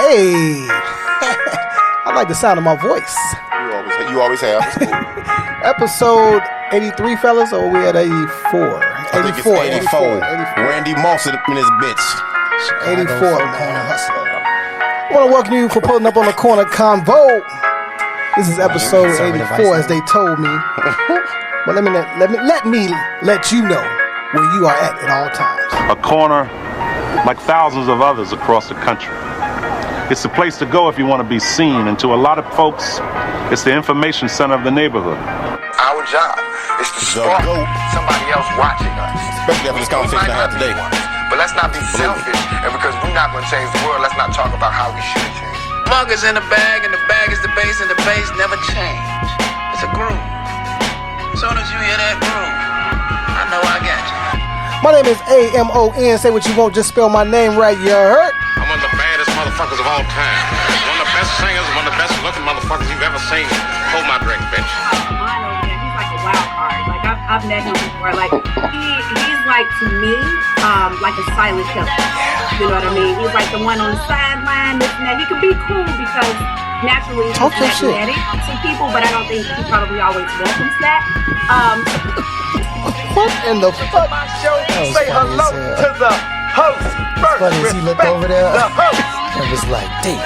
Hey, I like the sound of my voice. You always have. Episode 83, fellas, or we at 84? 84. Randy Moss in this bitch. 84, man. I want to welcome you for pulling up on the corner Convo. This is episode 84, as they told me. But let me let you know where you are at all times. A corner like thousands of others across the country. It's the place to go if you want to be seen, and to a lot of folks, it's the information center of the neighborhood. Our job is to spark somebody else watching us. Especially after this conversation I had today. But let's not be selfish, and because we're not going to change the world, let's not talk about how we should change. Mug is in the bag, and the bag is the base, and the base never change. It's a groove. As soon as you hear that groove, I know I got you. My name is A-M-O-N. Say what you want, just spell my name right, you heard? I'm one of the baddest motherfuckers of all time. One of the best singers, one of the best looking motherfuckers you've ever seen. Hold my drink, bitch. Mine over there, he's like a wild card. Like I've met him before. Like he's like, to me, like a silent killer. You know what I mean? He's like the one on the sideline, this and that. He could be cool because naturally he's magnetic to people, but I don't think he probably always welcomes that. What in the fuck? Say hello to the host. It's funny as he looked over there and was like, damn.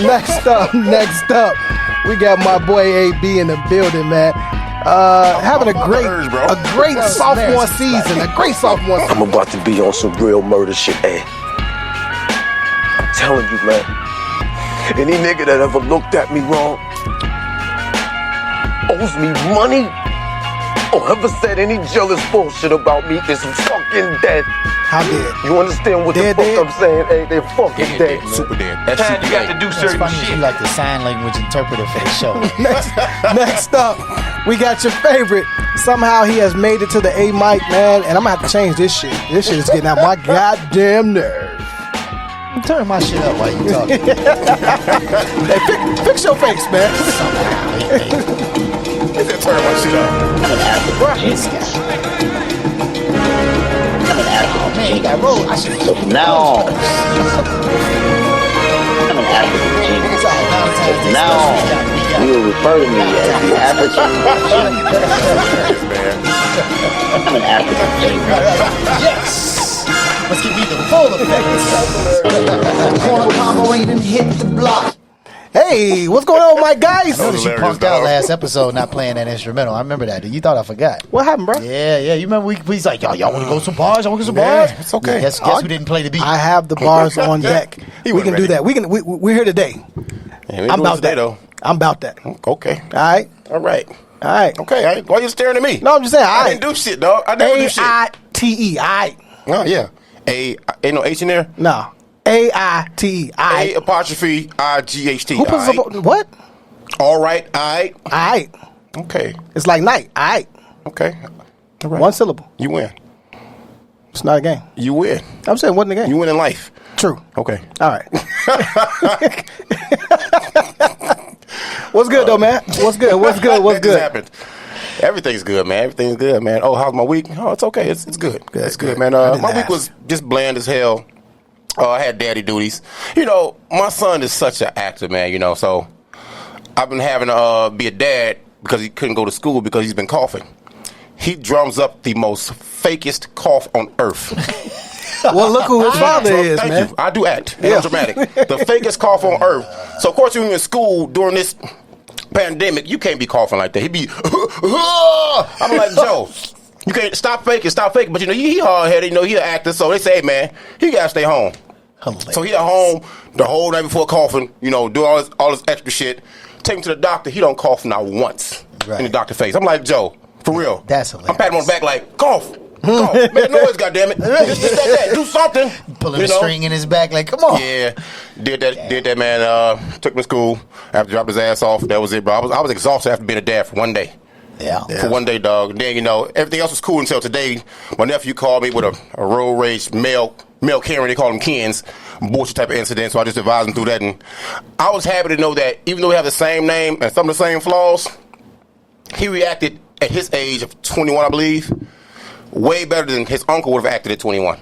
Next up, we got my boy AB in the building, man. Having a great sophomore season. I'm about to be on some real murder shit, eh? I'm telling you, man. Any nigga that ever looked at me wrong owes me money or ever said any jealous bullshit about me is fucking dead. How dead? You understand what the fuck I'm saying? Hey, they're fucking dead. Super dead. You got to do certain It's funny shit. you like the sign language interpreter for the show. Next up, we got your favorite. Somehow he has made it to the A mic, man, and I'm gonna have to change this shit. This shit is getting out my goddamn nerve. Turn my shit up while you talking. Hey, fix your face, man. Turn my shit up. This guy. Oh man, he got rolled. I should So from now on, I'm an African genius. From now on, you will refer to me as the African genius. I'm an African genius. Yes! Let's give me the full effects. Corner combo ain't even hit the block. Hey, what's going on, my guys? Notice you punked out last episode not playing that instrumental. I remember that. You thought I forgot. What happened, bro? Yeah. You remember we's like, y'all want to go some bars? Y'all want to go some bars? It's okay. Guess we didn't play the beat. I have the bars on deck. We can do that. We're here today. I'm about that. Though. I'm about that. Okay. All right. Okay. Why you staring at me? No, I'm just saying. I didn't do shit, dog. I never do shit. A-I-T-E. All right. Oh, yeah. Ain't no H in there? No. A-I-T-E. A apostrophe I-G-H-T. Who puts what? All right. All right. All right. Okay. It's like night. All right. Okay. All right. One syllable. You win. It's not a game. You win. I'm saying wasn't a game. You win in life. True. Okay. All right. What's good, though, man? What's good? What happened? Everything's good, man. Everything's good, man. Oh, how's my week? Oh, it's okay. It's good. It's good, man. My week was just bland as hell. I had daddy duties. You know, my son is such an actor, man, so I've been having to be a dad because he couldn't go to school because he's been coughing. He drums up the most fakest cough on earth. Well, look who his father is, Thank man. you. I do act. Yeah. I'm dramatic. The fakest cough on earth. So, of course, when you're in school during this pandemic, you can't be coughing like that. He'd be, I'm like, Joe, you can't stop faking. But, he hard-headed. He an actor. So they say, hey, man, he got to stay home. Hilarious. So he at home the whole night before coughing, do all this extra shit. Take him to the doctor. He don't cough not once in the doctor's face. I'm like, Joe, for real. That's hilarious. I'm patting him on the back like, cough. Make a noise, goddammit. Just that. Do something. Pulling a string in his back like, come on. Yeah. Did that, man. Took him to school. After dropped his ass off. That was it, bro. I was exhausted after being a dad for one day. Yeah. For one day, dog. And then, everything else was cool until today. My nephew called me with a road rage male Karen, they call them Kens, bullshit type of incident, so I just advised him through that. And I was happy to know that even though we have the same name and some of the same flaws, he reacted at his age of 21, I believe, way better than his uncle would have acted at 21.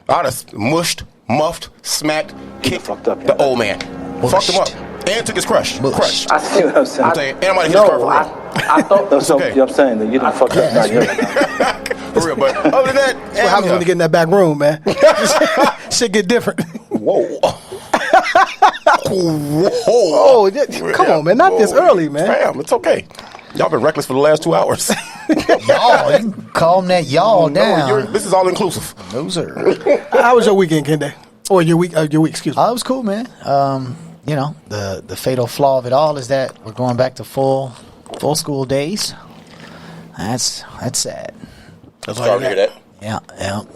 I'd have mushed, muffed, smacked, kicked the old man. Fucked him up. And took his crush. Crush. I see what I'm saying. I'm saying, and I might have hit his car for real. I thought that's what I'm saying, that you done fucked up. For real, but other than that, what happens when you get in that back room, man? Shit get different. Whoa. Oh, come on, man. Not this early, man. Damn, it's okay. Y'all been reckless for the last 2 hours. Y'all, you can calm that y'all down. This is all inclusive. No, sir. How was your weekend, Kende? Or your week, excuse me. It was cool, man. You know, the fatal flaw of it all is that we're going back to full school days. That's sad. Sorry to hear that. Yeah.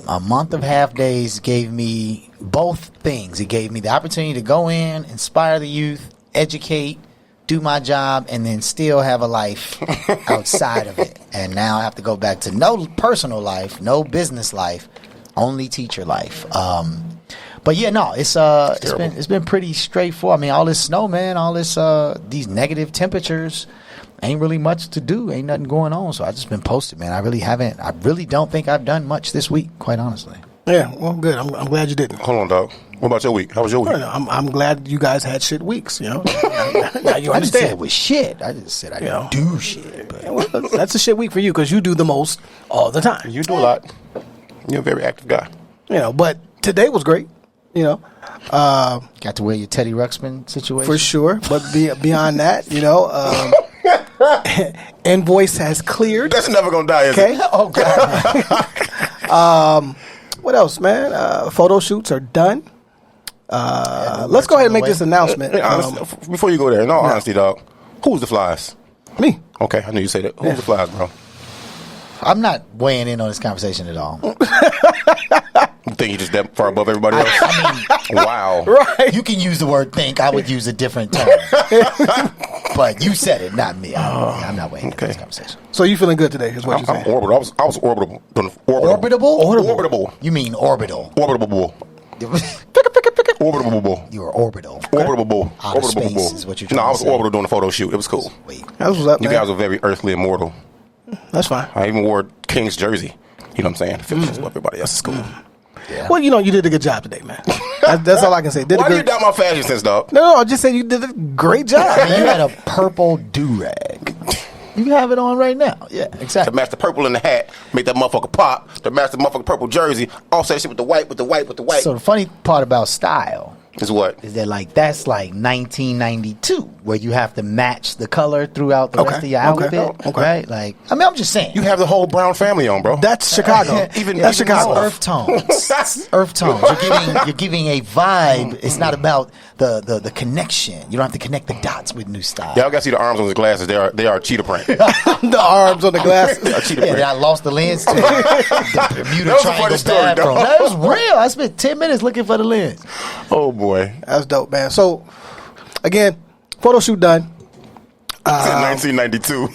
A month of half days gave me both things. It gave me the opportunity to go in, inspire the youth, educate, do my job, and then still have a life outside of it. And now I have to go back to no personal life, no business life, only teacher life. But yeah, no, it's been pretty straightforward. I mean, all this snow, man, all this these negative temperatures, ain't really much to do. Ain't nothing going on. So I just been posted, man. I really don't think I've done much this week, quite honestly. Yeah, well, good. I'm glad you didn't. Hold on, dog. What about your week? How was your week? I'm glad you guys had shit weeks, you know. Now you I didn't say understand. it was shit. I just said I didn't do shit. But. Well, that's a shit week for you because you do the most all the time. You do a lot. You're a very active guy. You know, but today was great, you know. Got to wear your Teddy Ruxpin situation? For sure. But beyond that, you know, invoice has cleared. That's never going to die, is it? Oh, God. What else, man? Photo shoots are done. Let's go ahead and make this announcement. Before you go there, in all honesty, dog, who's the flies? Me. Okay, I knew you said that. Who's the flies, bro? I'm not weighing in on this conversation at all. You think you just that far above everybody else? I mean, wow. Right. You can use the word think. I would use a different term. But you said it, not me. I'm not weighing in on this conversation. So you feeling good today is what you're saying? I'm orbital. I was orbital. Orbitable? Orbitable. You mean orbital. Orbitable. Orbitable. You were orbital. Orbitable. Out of space is what you're trying to No, I was say. orbital doing the photo shoot. It was cool. Wait. That's what's up, You man. guys were very earthly immortal. That's fine. I even wore King's jersey. You know what I'm saying? Finishes with everybody else is cool. Yeah. Well, you know, you did a good job today, man. That's all I can say. Why do you doubt my fashion sense, dog? No, I just said you did a great job. You had a purple do-rag. You have it on right now. Yeah, To exactly. match the purple in the hat, make that motherfucker pop. To match the motherfucking purple jersey, offset shit with the white, with the white, with the white. So the funny part about style is what? is that that's like 1992, where you have to match the color throughout the rest of your outfit, right? Like, I mean, I'm just saying. You have the whole Brown family on, bro. That's Chicago. That's Chicago. Earth tones. Earth tones. You're giving a vibe. It's not about the connection. You don't have to connect the dots with new style. Y'all got to see the arms on his glasses. They are cheetah print. The arms on the glasses. Cheetah Yeah, print. I lost the lens to the Bermuda That was a Triangle funny story, bathroom. dog. That was real. I spent 10 minutes looking for the lens. Oh boy. That's dope, man. So, again, photo shoot done. 1992.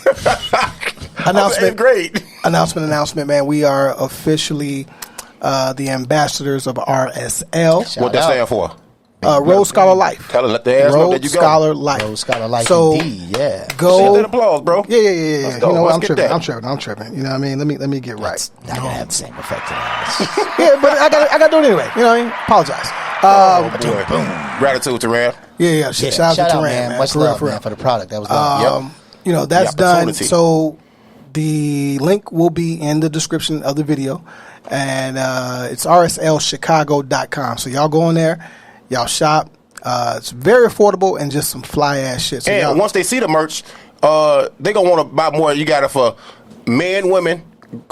Announcement. Great. Announcement, man. We are officially the ambassadors of RSL. What that stand for? Rose Scholar Life. Tell her, let the ass know that Rose you go. Scholar Life. Rose Scholar Life, So, indeed. Yeah. Go. Shit, that applause, bro. Yeah. Let's go. You know, Let's I'm get tripping. that. I'm tripping. You know what I mean? Let me get right. It's not gonna have the same effect to that. Yeah, but I got to do it anyway. You know what I mean? Apologize. Oh boy. Gratitude to Ram. Yeah. Shout out to Teran, man. Much For real, love, for real. man, for the product. That was dope. You know, that's The done. opportunity. So the link will be in the description of the video. And it's rslchicago.com. So y'all go in there, y'all shop. It's very affordable and just some fly ass shit. So And once they see the merch, they gonna want to buy more. You got it for men, women,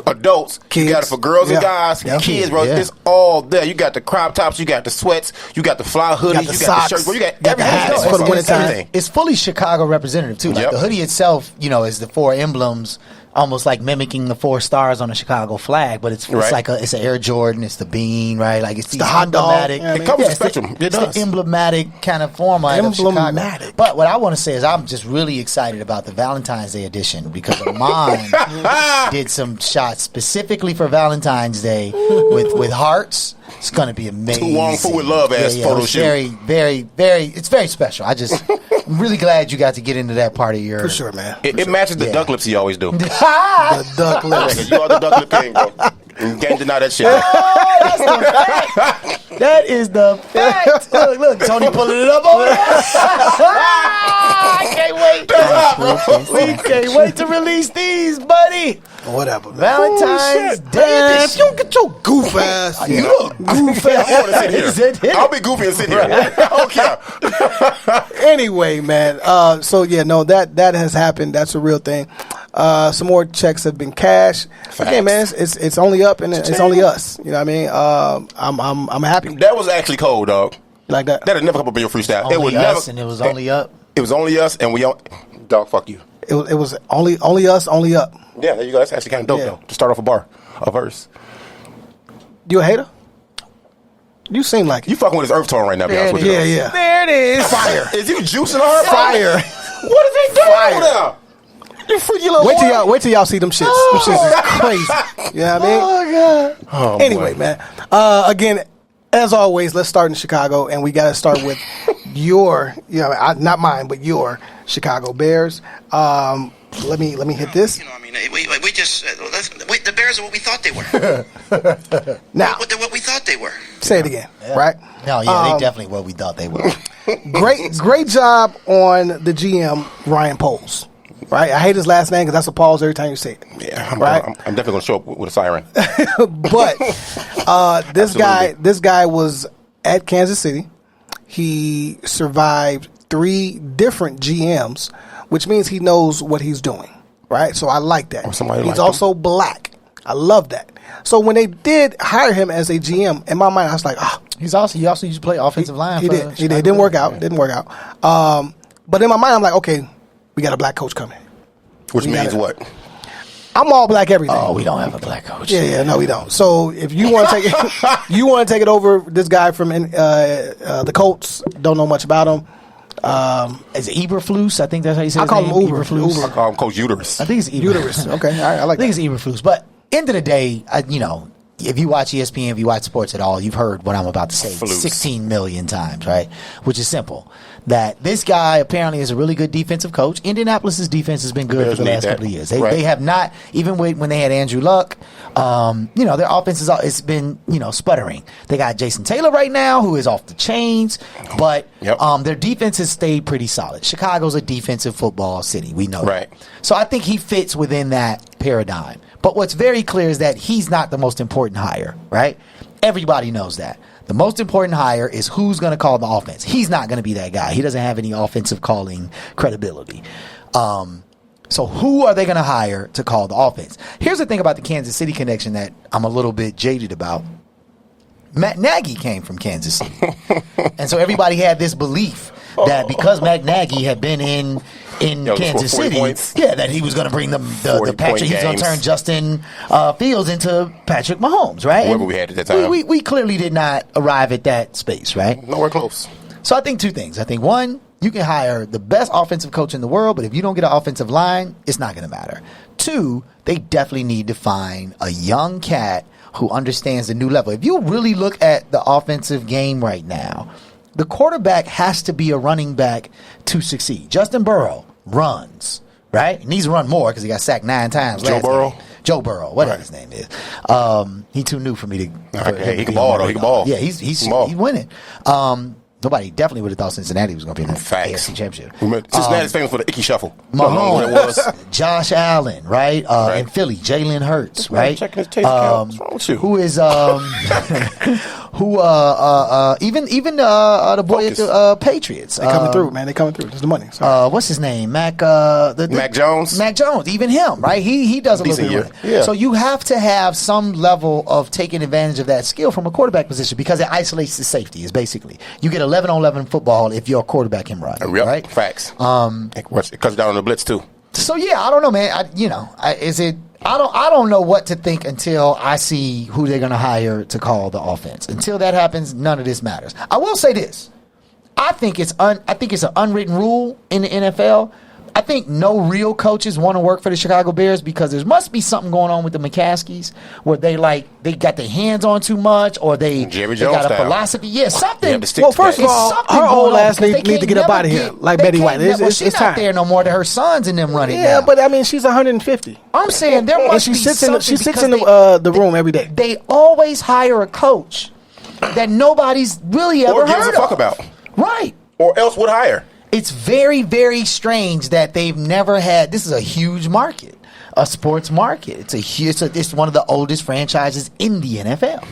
adults. Kids. You got it for girls and Yeah. guys, Yeah. kids, bro. Yeah. It's all there. You got the crop tops, you got the sweats, you got the fly hoodies, the you got socks, the shirts, bro. You got got the everything. hats It's for the wintertime. everything. It's fully Chicago representative too. Like Yep. the hoodie itself, you know, is the 4 emblems, almost like mimicking the 4 stars on the Chicago flag. But it's Right. like it's an Air Jordan, it's the bean, right? Like it's the hot dog. emblematic. Yeah, I mean, It covers the it's spectrum. It it's does. the emblematic kind of format of Chicago. Emblematic. But what I want to say is I'm just really excited about the Valentine's Day edition because Amon did some shots specifically for Valentine's Day with hearts. It's going to be amazing. Too long for with love ass photo it's shoot. Very, it's very special. I'm really glad you got to get into that part of your. For sure, man. It matches the Yeah. the duck lips he always do. The duck lips. You are the duck lip king, bro. You can't deny that shit. Oh, that's the fact. That is the fact. Look, Tony pulling it up over there. I can't wait. We can't wait to release these, buddy. Whatever. Valentine's Day. If you don't get your goof ass. You look goof ass. I want to sit here. I'll be goofy and sit here. I don't care. Anyway, man. So yeah, no, that has happened. That's a real thing. Some more checks have been cashed. Again, man, it's only up and it's only us. You know what I mean? I'm happy. That was actually cold, dog. Like that. That'll never come up in your freestyle. Only it would us never. and it was only up. It was only us, and dog. Fuck you. It was only us, only up. Yeah, there you go. That's actually kind of dope, though. To start off a verse. You a hater? You seem like it. You fucking with his earth tone right now, be honest with you. Yeah. There it is. Fire. Is you juicing her? Fire. What is he doing Fire. now? You freaky little boy. Wait till y'all see them shits. Them shits is crazy. You know what I mean? Oh, God. Oh, anyway, boy. man. Again, as always, let's start in Chicago, and we got to start with your, not mine, but your Chicago Bears. Let me hit this. We just the Bears are what we thought they were. Now, what we thought they were. Say it again, right? No, yeah, they definitely what we thought they were. Great job on the GM Ryan Poles. Right, I hate his last name because that's a pause every time you say it. Yeah, I'm definitely going to show up with a siren. But this guy was at Kansas City. He survived 3 different GMs, which means he knows what he's doing. Right, so I like that. He's also black. I love that. So when they did hire him as a GM, in my mind I was like, he also used to play offensive line. He did. It didn't work out. But in my mind I'm like, okay, we got a black coach coming. Which means what? I'm all black everything. Oh, we don't have a black coach. Yeah, no, we don't. So if you want to take it, take it over this guy from the Colts. Don't know much about him. Is it Eberflus? I think that's how you say his name. I call him Eberflus. I call him Coach Uterus. I think it's Uterus. Okay, all right, I like that. I think it's Eberflus. But end of the day, if you watch ESPN, if you watch sports at all, you've heard what I'm about to say 16 million times, right? Which is simple. That this guy apparently is a really good defensive coach. Indianapolis' defense has been good for the last couple of years. They have not, even when they had Andrew Luck, their offense it's been, sputtering. They got Jason Taylor right now, who is off the chains, but their defense has stayed pretty solid. Chicago's a defensive football city. We know that. So I think he fits within that paradigm. But what's very clear is that he's not the most important hire, right? Everybody knows that. The most important hire is who's going to call the offense. He's not going to be that guy. He doesn't have any offensive calling credibility. So who are they going to hire to call the offense? Here's the thing about the Kansas City connection that I'm a little bit jaded about. Matt Nagy came from Kansas City. And so everybody had this belief that because Matt Nagy had been in Kansas City, that he was going to bring the Patrick. He's going to turn Justin Fields into Patrick Mahomes, right? Whoever we had at that time. We clearly did not arrive at that space, right? Nowhere close. So I think 2 things. I think 1, you can hire the best offensive coach in the world, but if you don't get an offensive line, it's not going to matter. 2, they definitely need to find a young cat who understands the new level. If you really look at the offensive game right now, the quarterback has to be a running back to succeed. Justin Burrow runs, right? He needs to run more because he got sacked 9 times last game. Joe Burrow, whatever his name is. He too new for me to. He can ball, though. He can ball. Yeah, he's winning. Nobody definitely would have thought Cincinnati was going to be in the AFC Championship. Cincinnati's famous for the icky shuffle. Mahomes, Josh Allen, right? In Philly, Jalen Hurts, right? Checking his taste account. What's wrong with you? Who is even the boy at the Patriots? They coming through, man. They coming through. There's the money. What's his name? Mac Jones. Mac Jones. Even him, right? He does a little bit. Yeah. So you have to have some level of taking advantage of that skill from a quarterback position because it isolates the safety. Is basically you get 11-on-11 football if your quarterback can run. Right? Facts. It cuts down on the blitz too. So yeah, I don't know, man. I don't know what to think until I see who they're going to hire to call the offense. Until that happens, none of this matters. I will say this: I think it's an unwritten rule in the NFL. I think no real coaches want to work for the Chicago Bears because there must be something going on with the McCaskies where they got their hands on too much, or they got a philosophy. Yeah, something. Well, first of all, her old ass need to get up out of here, like Betty White. She's not there no more. To her sons and them running. Yeah, but I mean, she's 150. I'm saying there must be something. She sits in the room every day. They always hire a coach that nobody's really ever heard of. Or gives a fuck about. Right. Or else would hire. It's very, very strange that they've never had. This is a huge market, a sports market. It's one of the oldest franchises in the NFL.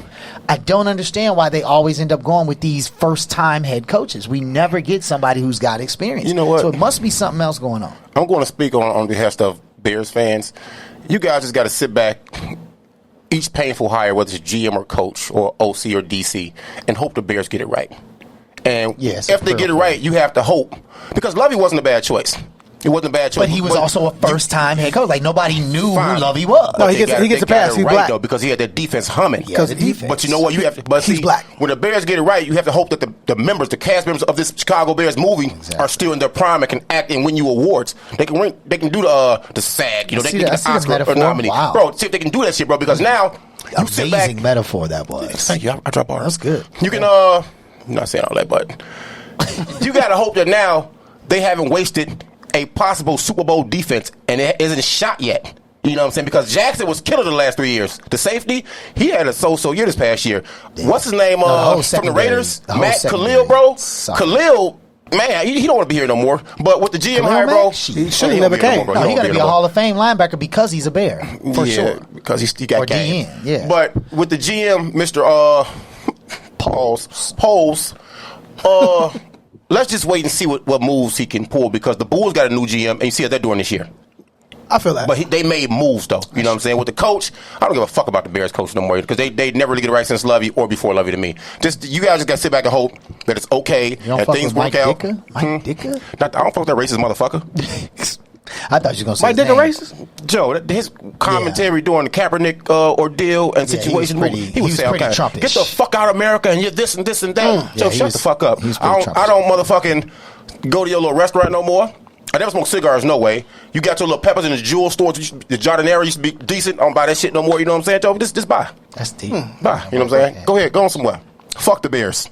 I don't understand why they always end up going with these first-time head coaches. We never get somebody who's got experience. You know what? So it must be something else going on. I'm going to speak on behalf of Bears fans. You guys just got to sit back, each painful hire, whether it's GM or coach or OC or DC, and hope the Bears get it right. And if they get it right, you have to hope. Because Lovey wasn't a bad choice. It wasn't a bad choice. But he was also a first-time head coach. Like, nobody knew who Lovey was. No, he gets a pass. He's black. Though, because he had that defense humming. Because of defense. But you know what? He's black. When the Bears get it right, you have to hope that the members, the cast members of this Chicago Bears movie are still in their prime and can act and win you awards. They can do the SAG. They can get the Oscar nominee. Wow. Bro, see if they can do that shit, bro. Because now you sit back. Amazing metaphor that was. Thank you. I drop bars. That's good. You can, I'm not saying all that, but you got to hope that now they haven't wasted a possible Super Bowl defense and it isn't shot yet. You know what I'm saying? Because Jackson was killer the last 3 years. The safety, he had a so-so year this past year. Yeah. What's his name from the Raiders? Matt Khalil, bro. Khalil, man, he don't want to be here no more. But with the GM hire, bro, he should have never came. No, he got to be a Hall of Fame linebacker because he's a Bear, for sure. Because he got game. DN, yeah. But with the GM, Mr. Poles, let's just wait and see what moves he can pull, because the Bulls got a new GM, and you see what they're doing this year. I feel that. But they made moves, though. You know what I'm saying? With the coach, I don't give a fuck about the Bears coach no more, because they never really get it right since Lovey or before Lovey to me. You guys just got to sit back and hope that it's okay, that things work out. Mike Dicker? I don't fuck with that racist motherfucker. I thought you were going to say Mike Dicker racist? Joe, his commentary during the Kaepernick ordeal and situation, he was saying, okay, get the fuck out of America and you're this and this and that. Joe, shut the fuck up. I don't motherfucking go to your little restaurant no more. I never smoke cigars, no way. You got your little peppers in the jewel stores. The Jardinera used to be decent. I don't buy that shit no more. You know what I'm saying, Joe? Just buy. That's deep. Buy. You know what I'm saying? Go ahead. Go on somewhere. Fuck the Bears.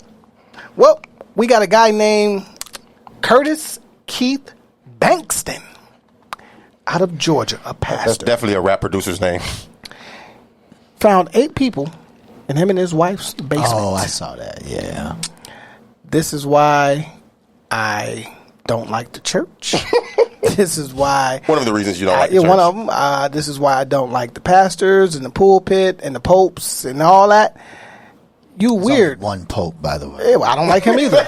Well, we got a guy named Curtis Keith Bankston out of Georgia, a pastor. That's definitely a rap producer's name. Found 8 people in him and his wife's basement. Oh, I saw that. Yeah. This is why I don't like the church. This is why. One of the reasons you don't like the church. One of them. This is why I don't like the pastors and the pulpit and the popes and all that. You weird. One pope, by the way. Yeah, well, I don't like him either.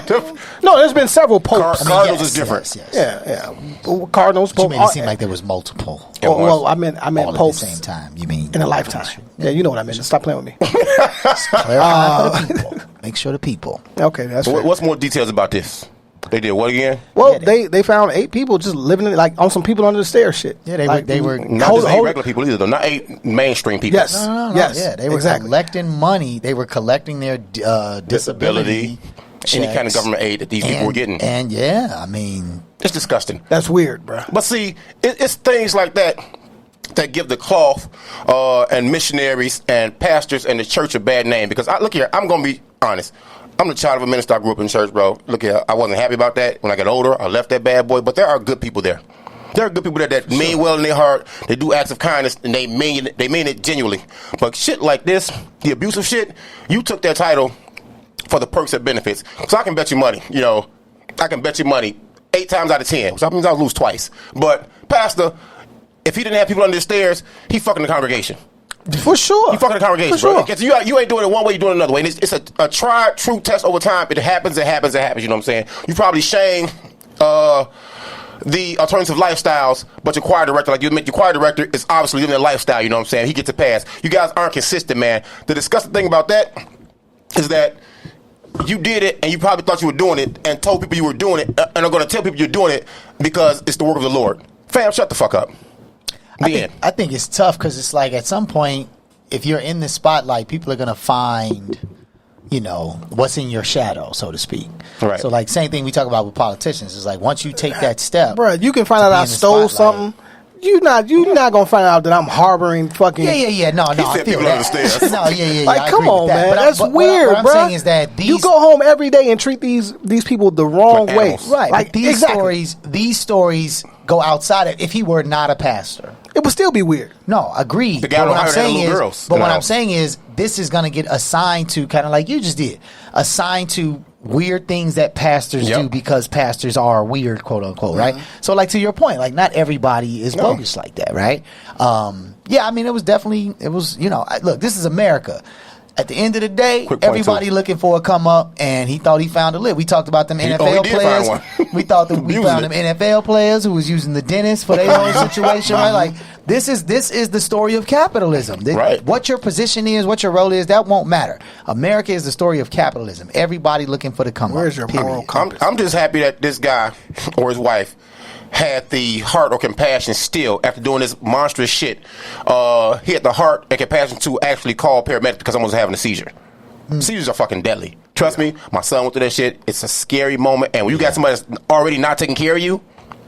No, there's been several popes. Cardinals is different. Yes. Yeah. Cardinals, popes. You made it seem like there was multiple. Well, I meant all popes at the same time. You mean in a lifetime? Yeah, you know what I mean. Stop playing with me. Clarify for the people. Make sure the people. Okay, that's fair. What's more details about this? They did what again? Well, they found 8 people just living like on some people under the stairs shit. Yeah, they were not just 8 regular people either, though. Not 8 mainstream people. Yes, no. Yes, yeah, they were collecting money. They were collecting their disability any kind of government aid that these people were getting. And yeah, I mean, it's disgusting. That's weird, bro. But see, it's things like that give the cloth and missionaries and pastors and the church a bad name. Because look here, I'm gonna be honest. I'm the child of a minister. I grew up in church, bro. Look here, I wasn't happy about that. When I got older, I left that bad boy. But there are good people there. There are good people there that mean well in their heart. They do acts of kindness, and they mean it genuinely. But shit like this, the abusive shit, you took that title for the perks and benefits. So I can bet you money, I can bet you money 8 times out of 10. Which means I'll lose twice. But pastor, if he didn't have people under the stairs, he fucking the congregation. For sure. You fucking the congregation, bro. You ain't doing it one way, you're doing it another way. And it's a tried, true test over time. It happens, you know what I'm saying? You probably shame the alternative lifestyles, but your choir director, your choir director is obviously living a lifestyle, you know what I'm saying? He gets a pass. You guys aren't consistent, man. The disgusting thing about that is that you did it, and you probably thought you were doing it, and told people you were doing it, and are going to tell people you're doing it because it's the work of the Lord. Fam, shut the fuck up. I think it's tough because it's like at some point, if you're in the spotlight, people are going to find you know, what's in your shadow, so to speak. Right. So, like, same thing we talk about with politicians. It's like, once you take that step. Bro, you can find out I stole something. You're not gonna find out that I'm harboring fucking. Yeah. No, I feel people that. understand. No, yeah. Like, I come agree on, with that. man. But That's weird, what bro. I'm saying is that you go home every day and treat these people the wrong Like way. animals. right. Like Like these stories go outside of if he were not a pastor. It would still be weird. No, agreed. The guy But would what I'm hire saying little is, girls. but what No. I'm saying is, this is going to get assigned to kind of like you just did, assigned to weird things that pastors do because pastors are weird, quote unquote, right? So, like to your point, like not everybody is bogus like that, right? Yeah, I mean, it was, you know, look, this is America. At the end of the day, everybody looking for a come up, and he thought he found a lid. We talked about them NFL players. We thought that we found them NFL players who was using the dentist for their own situation, right? Like this is the story of capitalism. Right. What your position is, what your role is, that won't matter. America is the story of capitalism. Everybody looking for the come up. Where's your moral compass? I'm just happy that this guy or his wife had the heart or compassion still after doing this monstrous shit. He had the heart and compassion to actually call paramedics because someone was having a seizure. Seizures are fucking deadly. Trust me, my son went through that shit. It's a scary moment. And when you got somebody that's already not taking care of you,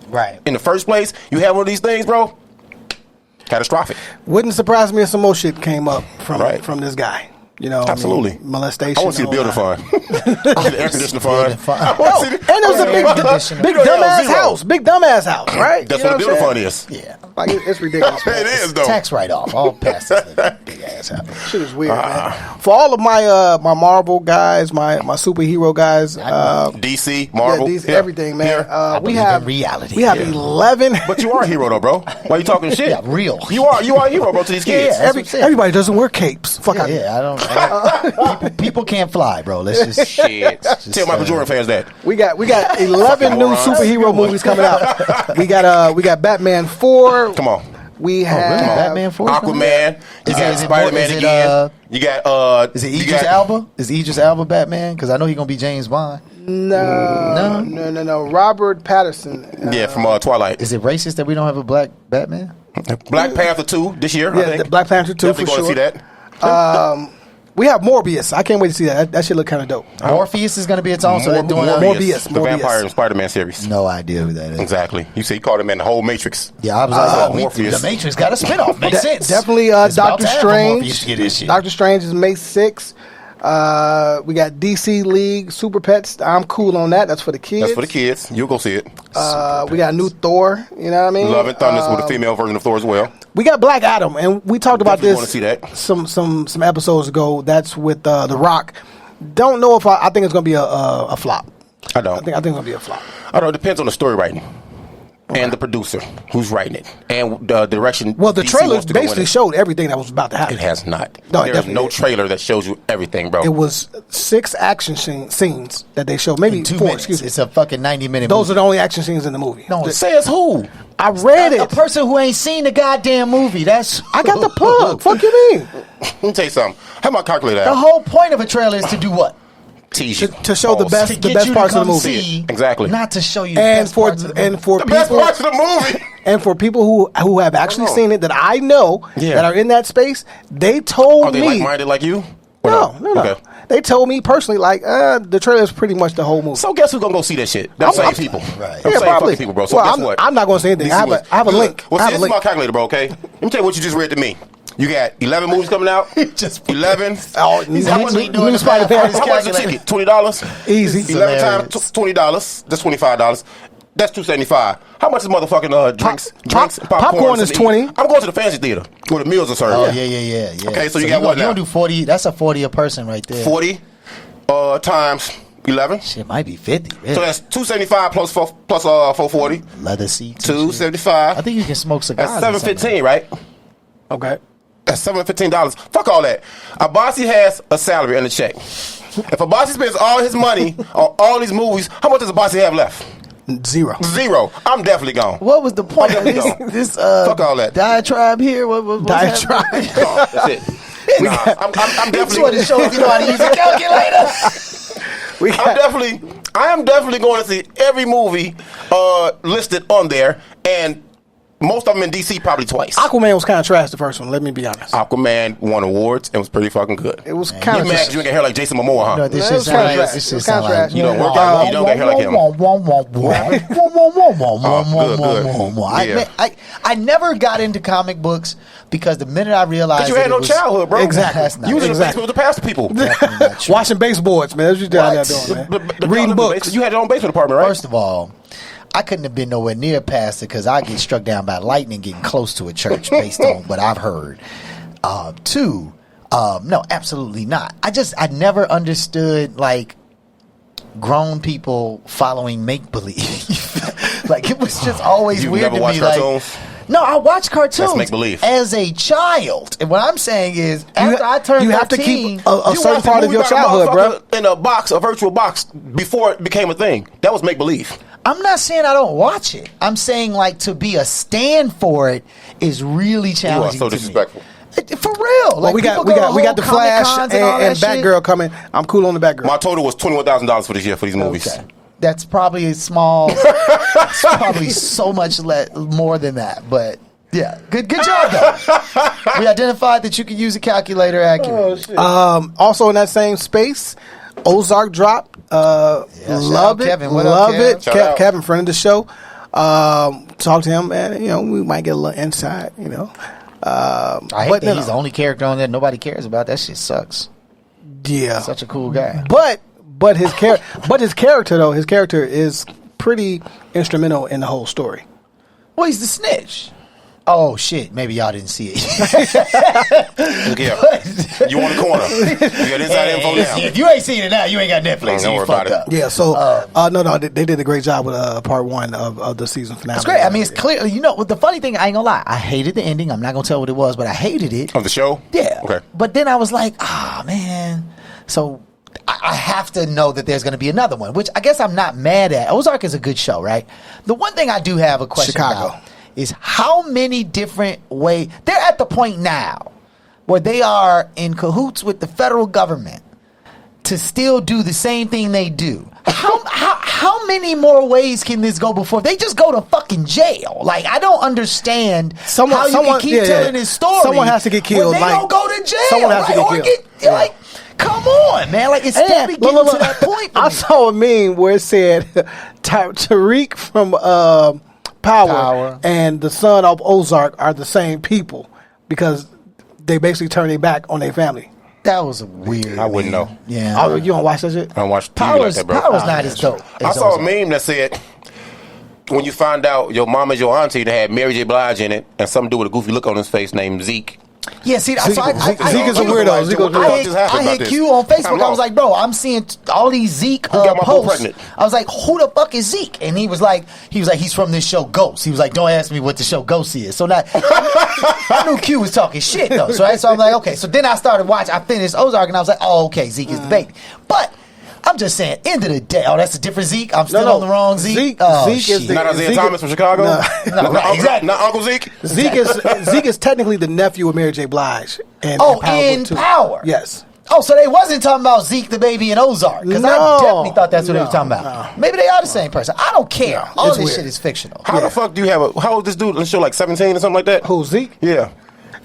right, in the first place, you have one of these things, bro, catastrophic. Wouldn't surprise me if some more shit came up from this guy. You know, absolutely. I mean, molestation. I want to see the building fund. The air conditioner fund. And it was a big dumbass house. Big dumbass house, right? That's what the building fund is. Yeah. Like, it's ridiculous. It is, though. Tax write-off. All pastors live in big ass house. Shit is weird, man. For all of my my Marvel guys, my superhero guys, DC, Marvel, DC, everything, man. We have reality. We have 11. But you are a hero, though, bro. Why you talking shit? Yeah, real. You are a hero, bro, to these kids. Everybody doesn't wear capes. Fuck out. Yeah, I don't. People can't fly, bro. Let's just shit. Tell Michael Jordan fans that. We got 11 new superhero movies coming out. We got Batman 4. Come on. We have really? Batman 4? Aquaman. You got Spider-Man again. You got is it Idris Elba? Is Idris Elba Batman? Because I know he's gonna be James Bond. No. Robert Pattinson. From Twilight. Is it racist that we don't have a black Batman? Black Panther 2 this year. Yeah, I think. Black Panther 2 Definitely for sure. Going to see that. We have Morbius. I can't wait to see that. That shit look kind of dope. Morpheus is going to be its own. So they're doing Morbius. The Vampire and Spider-Man series. No idea who that is. Exactly. You see, he called him in the whole Matrix. Yeah, I was like, Morpheus. The Matrix got a spinoff. Makes sense. Definitely Doctor Strange. Doctor Strange is May 6th. We got DC League, Super Pets. I'm cool on that. That's for the kids. That's for the kids. You'll go see it. We got a new Thor. You know what I mean? Love and Thunder with a female version of Thor as well. We got Black Adam, and we talked about this want to see that. some episodes ago. That's with The Rock. Don't know if I think it's going to be a flop. I don't. I think it's going to be a flop. I don't know. It depends on the story writing. Okay. And the producer who's writing it, and the direction. Well, the DC trailer basically showed everything that was about to happen. It has not. No, there's no trailer that shows you everything, bro. It was 6 action scenes that they showed, maybe 2 4. minutes. Excuse me. It's a fucking 90-minute. Those are the only action scenes in the movie. No, says who? I read it. A person who ain't seen the goddamn movie. That's. I got the plug. Fuck you mean? Let me tell you something. How my calculator The out? whole point of a trailer is to do what? Tease you. To show the best parts of the movie. Exactly. Not to show you and the best for parts of the movie. The best parts of the movie. And for people who have actually seen it that I know that are in that space, they told me. Are they like-minded like you? No. Okay. They told me personally, like, the trailer is pretty much the whole movie. So guess who's gonna go see that shit? Them same people. Right. Them Yeah, same probably. fucking people, bro. So Well, guess what? I'm not going to say anything. I have a link. Well, I see, have a this is link. my calculator, bro, okay? Let me tell you what you just read to me. You got 11 movies coming out. Just 11. Oh, new Spider-Man. How much is a ticket? $20? Easy. 11 times $20. That's $25. That's $2.75. How much is motherfucking drinks and popcorn is $20. I'm going to the fancy theater where the meals are served. Oh, yeah. Okay, so you got what You now? don't do 40. That's a 40 a person right there. 40 times 11. Shit might be 50. Really. So that's $2.75 plus 440. Leather seats. $2.75. I think you can smoke cigars. That's $7.15, right? Okay. That's $715. Fuck all that. A bossy has a salary and a check. If a bossy spends all his money on all these movies, how much does a bossy have left? Zero. I'm definitely gone. What was the point of this fuck all that diatribe here? What diatribe? That's it. Nah, I'm definitely. This shows you know how to use a calculator. I am definitely going to see every movie listed on there, and Most of them in DC probably twice. Aquaman was kind of trash, the first one. Let me be honest. Aquaman won awards and was pretty fucking good. It was kind of trash. You mad you ain't got hair like Jason Momoa, huh? No, this shit sound like you don't work out. You don't got hair like him. Good. I never got into comic books because the minute I realized because you had no childhood, bro. Exactly. You was in the basement with the pastor people. Washing baseboards, man. That's what you down there doing, man. Reading books. You had your own basement apartment, right? First of all, I couldn't have been nowhere near pastor because I get struck down by lightning getting close to a church based on what I've heard. Two, no, absolutely not. I never understood like grown people following make believe. Like it was just always You've weird never to watched me. cartoons? Like, no, I watch cartoons. That's make-believe. As a child. And what I'm saying is, after I turned 13... You have to keep a certain part of your childhood, bro. In a box, a virtual box, before it became a thing. That was make-believe. I'm not saying I don't watch it. I'm saying, like, to be a stand for it is really challenging. You are so disrespectful. For real. Like, we got the Flash and Batgirl coming. I'm cool on the Batgirl. My total was $21,000 for this year for these movies. Okay. That's probably small. It's probably so much more than that. But yeah, good job though. We identified that you can use a calculator accurately. Also in that same space, Ozark dropped. Love it, Kevin. What love up, it. Kevin, friend of the show. Talk to him, man. You know, we might get a little insight. You know, I hate that he's the only character on there nobody cares about. That shit sucks. Yeah, such a cool guy. But his character though, his character is pretty instrumental in the whole story. Well, he's the snitch. Oh shit! Maybe y'all didn't see it. Yeah. You on the corner? You got inside info now. If you ain't seen it now, you ain't got Netflix. Don't worry about it. Yeah. So no, they did a great job with part one of the season finale. It's great. I mean, it's clear. You know, the funny thing, I ain't gonna lie. I hated the ending. I'm not gonna tell what it was, but I hated it. Of the show? Yeah. Okay. But then I was like, man. So I have to know that there's going to be another one, which I guess I'm not mad at. Ozark is a good show, right? The one thing I do have a question about is how many different ways they're at the point now where they are in cahoots with the federal government to still do the same thing they do. How many more ways can this go before they just go to fucking jail? Like, I don't understand how you can keep telling this story. Someone has to get killed. They don't go to jail. Someone has to get killed. Like, come on, man. Like, it's getting to that point. I saw a meme where it said Tariq from Power and the son of Ozark are the same people because they basically turn their back on their family. That was weird. I wouldn't know. Yeah. Oh, you don't watch that shit? I don't watch TV like that, bro. Power's not as dope. I saw a meme that said, when you find out your mom is your auntie, they had Mary J. Blige in it, and some dude with a goofy look on his face named Zeke. Yeah, see, Zeke is a weirdo. I hit Q on Facebook. I was like, bro, I'm seeing all these Zeke posts. I was like, who the fuck is Zeke? And he was like, he's from this show Ghost. He was like, don't ask me what the show Ghost is. So now, I knew Q was talking shit though. So I'm like, okay. So then I started watching. I finished Ozark, and I was like, oh, okay, Zeke is the baby. But I'm just saying, end of the day, that's a different Zeke. I'm still on the wrong Zeke. Zeke is not Isaiah Thomas from Chicago. No, right, exactly. Not Uncle Zeke. Zeke is technically the nephew of Mary J. Blige. And in Power. Yes. Oh, so they wasn't talking about Zeke the baby in Ozark because I definitely thought that's what they were talking about. No. Maybe they are the same person. I don't care. All this shit is fictional. How the fuck do you have how old this dude on the show, like 17 or something like that? Who, Zeke? Yeah.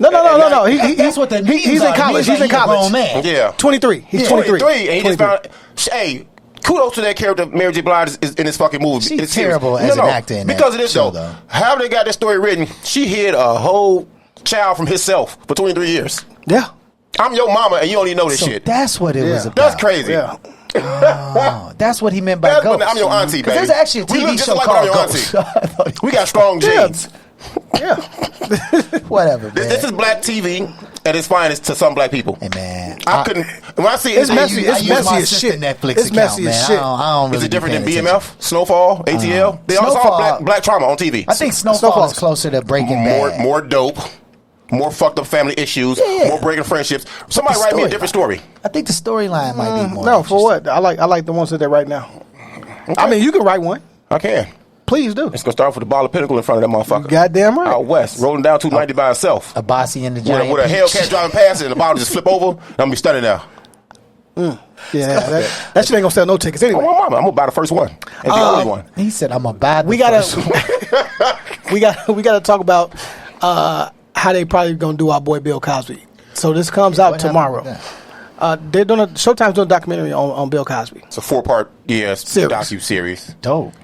No. That's what the he's in college. He's in college. Man. Yeah. 23. He's 23. And he just found. Hey, kudos to that character Mary J. Blige is in this fucking movie. She's terrible as an actor in because of this show, though. How they got this story written? She hid a whole child from himself for 23 years. Yeah. I'm your mama and you don't even know this shit. That's what it was about. That's crazy. Yeah. That's what he meant by Ghost. I'm your auntie, baby. There's actually a TV show called Ghost. We got strong genes. Yeah. Whatever, man. This is black TV at its finest to some black people. Hey, man. I couldn't. When I see it's messy as shit. Netflix it's messy as shit. I don't really is it different than BMF, Snowfall, ATL? They all saw black trauma on TV. I think Snowfall is closer to Breaking Bad. More dope. More fucked up family issues. More breaking friendships. Somebody write me a different story. I think the storyline might be more. No, for what? I like the ones that they're right now. Okay. I mean, you can write one. I can. Please do. It's gonna start with a ball of pinnacle in front of that motherfucker. Goddamn right. Out west, rolling down 290 by itself. A bossy in the giant. With a Hellcat driving past it, and the bottom just flip over. I'm gonna be standing there. Yeah, that shit ain't gonna sell no tickets anyway. I'm gonna buy the first one. And the only one. He said, "I'm gonna buy." We gotta talk about how they probably gonna do our boy Bill Cosby. So this comes out tomorrow. They're doing Showtime's doing a documentary on Bill Cosby. It's a 4-part docu-series. Dope.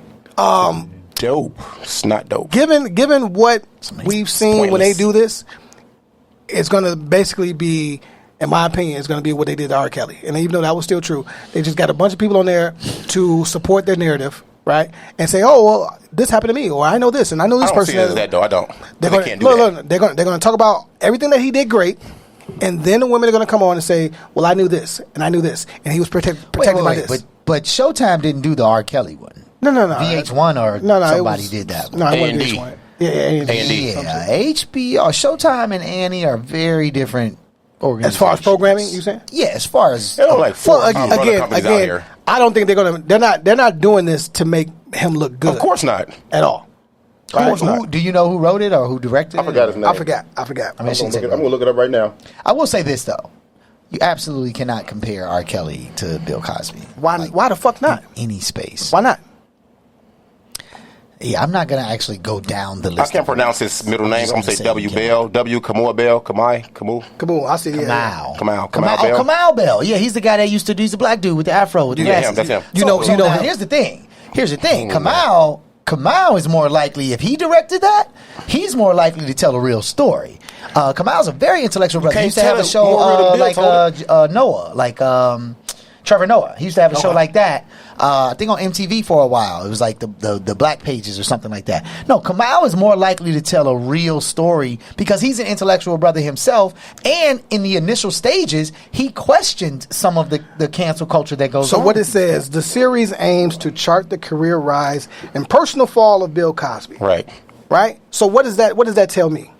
Dope. It's not dope. Given what we've seen when they do this, it's gonna basically be, in my opinion, it's going to be what they did to R. Kelly. And even though that was still true, they just got a bunch of people on there to support their narrative, right? And say, oh, well, this happened to me, or I know this, and I know this person. I don't see it as that, though. I don't. They can't do that. They're going to talk about everything that he did great, and then the women are going to come on and say, well, I knew this, and I knew this, and he was protected by this. But Showtime didn't do the R. Kelly one. No. VH1 or somebody did that one. No, it wasn't VH1. Yeah, A&D. HBO, Showtime and A&E are very different. As far as programming, you saying? Yeah, as far as they don't like again, I don't think they're not doing this to make him look good. Of course not. At all. Of course not. Do you know who wrote it or who directed it? I forgot his name. I forgot. I'm gonna look it up right now. I will say this though. You absolutely cannot compare R. Kelly to Bill Cosby. Why the fuck not? In any space. Why not? Yeah, I'm not going to actually go down the list. I can't pronounce his middle name. I'm going to say W. Bell. W. Kamau Bell. Kamau. I see. Yeah. Kamau Bell. Kamau Bell. Yeah, he's the guy that used to do. He's the black dude with the afro. With the him. That's him. You know him. Here's the thing. Kamau is more likely, if he directed that, he's more likely to tell a real story. Kamau's a very intellectual brother. He used to have a show like Noah, Trevor Noah. He used to have a show like that. I think on MTV for a while. It was like the Black Pages or something like that. No, Kamau is more likely to tell a real story because he's an intellectual brother himself. And in the initial stages, he questioned some of the cancel culture that goes on. So what it says, the series aims to chart the career rise and personal fall of Bill Cosby. Right? So what does that tell me?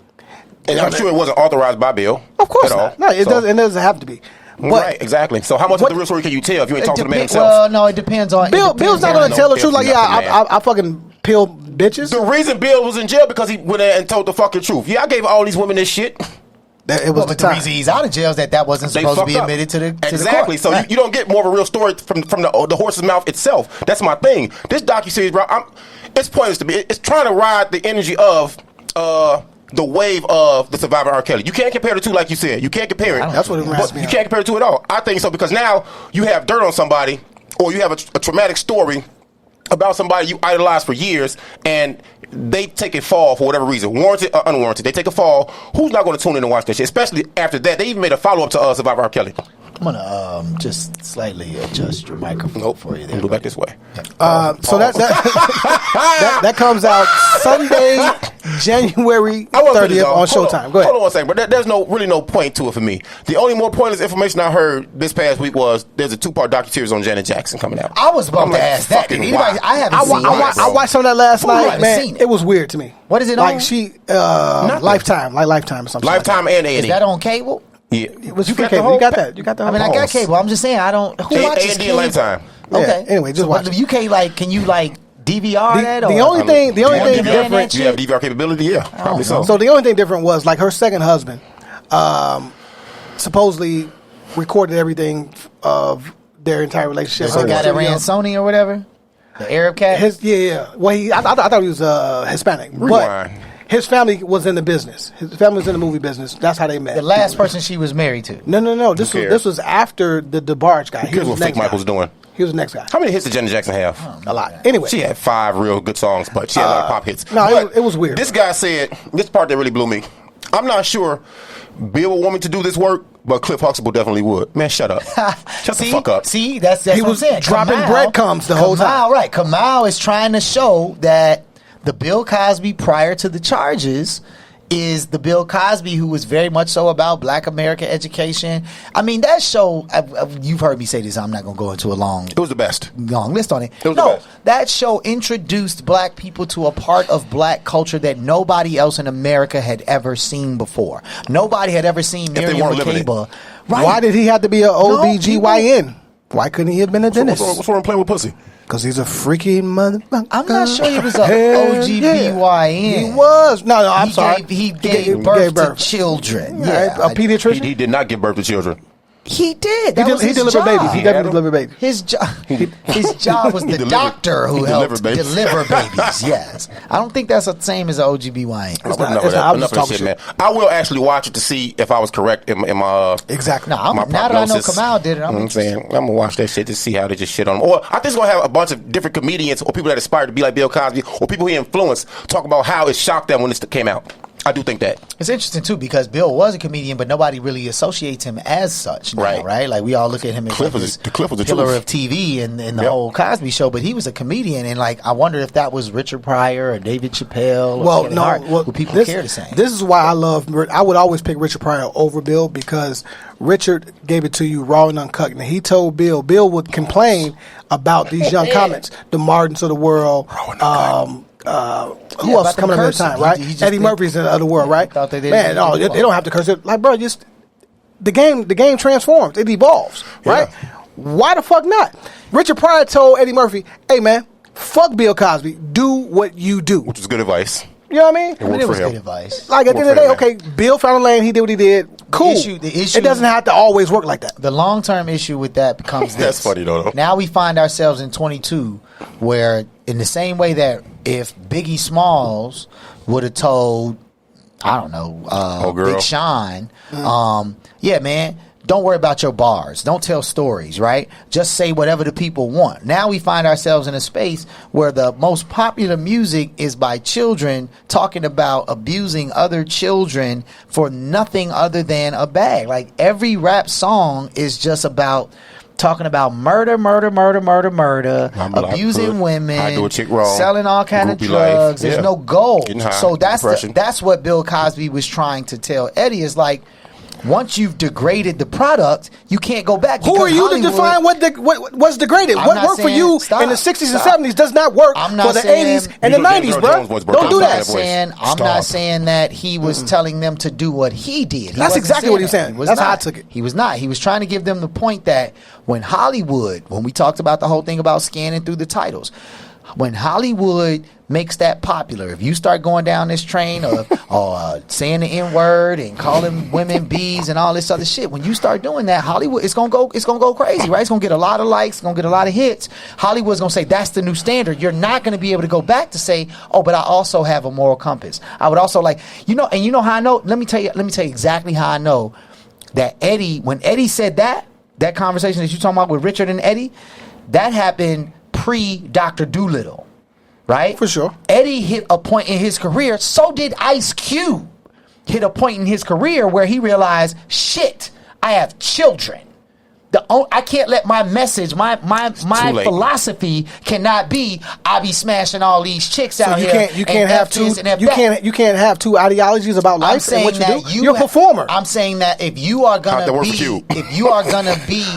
And I'm sure it wasn't authorized by Bill. Of course not. No, it doesn't have to be. But, right, exactly. So how much of the real story can you tell if you ain't talking to the man himself? Well, no, it depends on... Bill's not going to tell the truth like, I fucking pilled bitches. The reason Bill was in jail because he went there and told the fucking truth. Yeah, I gave all these women this shit. It was the reason he's out of jail is that wasn't supposed to be admitted to the exactly. To the court. So you don't get more of a real story from the horse's mouth itself. That's my thing. This docuseries, bro, it's pointless to me. It's trying to ride the energy of... the wave of the survivor R. Kelly. You can't compare the two like you said. You can't compare it. That's what it reminds me of. You can't compare the two at all. I think so because now you have dirt on somebody or you have a traumatic story about somebody you idolized for years and they take a fall for whatever reason, warranted or unwarranted. They take a fall. Who's not going to tune in and watch that shit? Especially after that. They even made a follow-up to Survivor R. Kelly. I'm going to just slightly adjust your microphone for you there. Go back this way. So that comes out Sunday, January 30th on Showtime. Go ahead. Hold on one second, but there's really no point to it for me. The only more pointless information I heard this past week was there's a 2-part docuseries on Janet Jackson coming out. I was about to ask that. I haven't seen it. I watched some of that last night, man. It was weird to me. What is it on? Like Lifetime or something. Lifetime and A&E. Is that on cable? Yeah, it was free cable. You got that? I mean, I got cable. I'm just saying, I don't. Who watches cable? Lifetime. Okay. Yeah, anyway, just watch. But UK, can you DVR that? The only thing different. You have DVR capability, yeah, probably so. So the only thing different was like her second husband, supposedly recorded everything of their entire relationship. The guy that ran Sony or whatever, the Arab cat. Well, I thought he was Hispanic, but his family was in the business. His family was in the movie business. That's how they met. The last person she was married to. No. This was after the DeBarge guy. Here's what Fake Michael's doing. He was the next guy. How many hits did Janet Jackson have? A lot. Anyway. She had 5 real good songs, but she had a lot of pop hits. No, it was weird. This guy said, this part that really blew me. I'm not sure Bill would want me to do this work, but Cliff Huxtable definitely would. Man, shut up. Shut the fuck up. See, that's he what was I'm saying. Dropping breadcrumbs the whole time. Right. Kamau is trying to show that the Bill Cosby prior to the charges is the Bill Cosby who was very much so about Black American education. I mean, that show, you've heard me say this, I'm not going to go into a long... It was the best. Long list on it. It was the best. That show introduced black people to a part of black culture that nobody else in America had ever seen before. Nobody had ever seen Miriam Makeba. Right. Why did he have to be an OBGYN? Why couldn't he have been a dentist? What's wrong with playing with pussy? Because he's a freaky motherfucker. I'm not sure he was an OGBYN. He was. No, I'm sorry. He gave birth to children. Yeah, a pediatrician? He did not give birth to children. He did. He delivered babies. He definitely delivered babies. His job was the doctor who helped deliver babies. Yes, I don't think that's the same as an OGBYN. Enough of that shit, man. I will actually watch it to see if I was correct in my exactly. No, now that I know Kamal did it, I'm saying I'm gonna watch that shit to see how they just shit on him. Or I think it's gonna have a bunch of different comedians or people that aspire to be like Bill Cosby or people he influenced talk about how it shocked them when this came out. I do think that. It's interesting, too, because Bill was a comedian, but nobody really associates him as such now, right? Like, we all look at him as Cliff was the pillar of TV and the whole Cosby Show, but he was a comedian, and, like, I wonder if that was Richard Pryor or David Chappelle or Kevin Hart, who people care the same. This is why I would always pick Richard Pryor over Bill, because Richard gave it to you raw and uncut. And he told Bill would complain about these young comics, the Martins of the world, who else coming up at the time, right? Eddie Murphy's of the world, right? Man, no, they don't have to curse it. Like, bro, just the game transforms, it evolves, right? Why the fuck not? Richard Pryor told Eddie Murphy, "Hey, man, fuck Bill Cosby. Do what you do," which is good advice. You know what I mean? It was good advice. Like, at the end of the day, okay, Bill found a lane. He did what he did. Cool. The issue, it doesn't have to always work like that. The long-term issue with that becomes this. That's funny, though. Now we find ourselves in 22, where in the same way that if Biggie Smalls would have told, I don't know, Big Sean, yeah, man, don't worry about your bars. Don't tell stories, right? Just say whatever the people want. Now we find ourselves in a space where the most popular music is by children talking about abusing other children for nothing other than a bag. Like, every rap song is just about talking about murder, abusing women, I do a chick wrong, selling all kind of drugs. There's no goal. So that's what Bill Cosby was trying to tell Eddie, is like, once you've degraded the product, you can't go back. Who are you to define what's degraded? What worked for you in the 60s and 70s does not work for the 80s and the 90s, bro. Don't do that. I'm not saying that he was telling them to do what he did. That's exactly what he was saying. That's how I took it. He was not. He was trying to give them the point that when we talked about the whole thing about scanning through the titles, when Hollywood makes that popular, if you start going down this train of saying the N-word and calling women bees and all this other shit, when you start doing that, Hollywood it's gonna go crazy, right? It's gonna get a lot of likes, it's gonna get a lot of hits. Hollywood's gonna say that's the new standard. You're not gonna be able to go back to say, oh, but I also have a moral compass. I would also like, you know how I know? Let me tell you exactly how I know that when Eddie said that conversation that you're talking about with Richard and Eddie, that happened pre-Dr. Doolittle, right? For sure. Eddie hit a point in his career, so did Ice Cube hit a point in his career where he realized, shit, I have children. I can't let my message, my philosophy cannot be, I be smashing all these chicks out here. You can't have two ideologies about life and what you do. You're a performer. I'm saying that if you are gonna be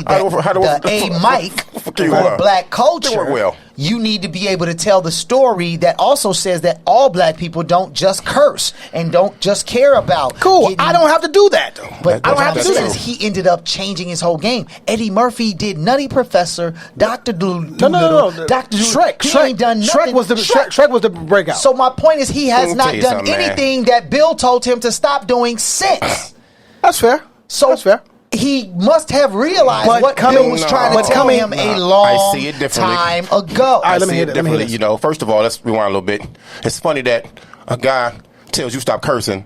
the A Mike for black culture, you need to be able to tell the story that also says that all black people don't just curse and don't just care about. Cool. I don't have to do that, though. But I don't have to do that. He ended up changing his whole game. Eddie Murphy did Nutty Professor, Dr. Doolittle. No. Dr. Shrek. He ain't done nothing. Shrek was the breakout. So my point is, he has not done anything that Bill told him to stop doing since. That's fair. That's fair. He must have realized what Bill was trying to tell him a long time ago. All right, let me hear it. You know, first of all, let's rewind a little bit. It's funny that a guy tells you stop cursing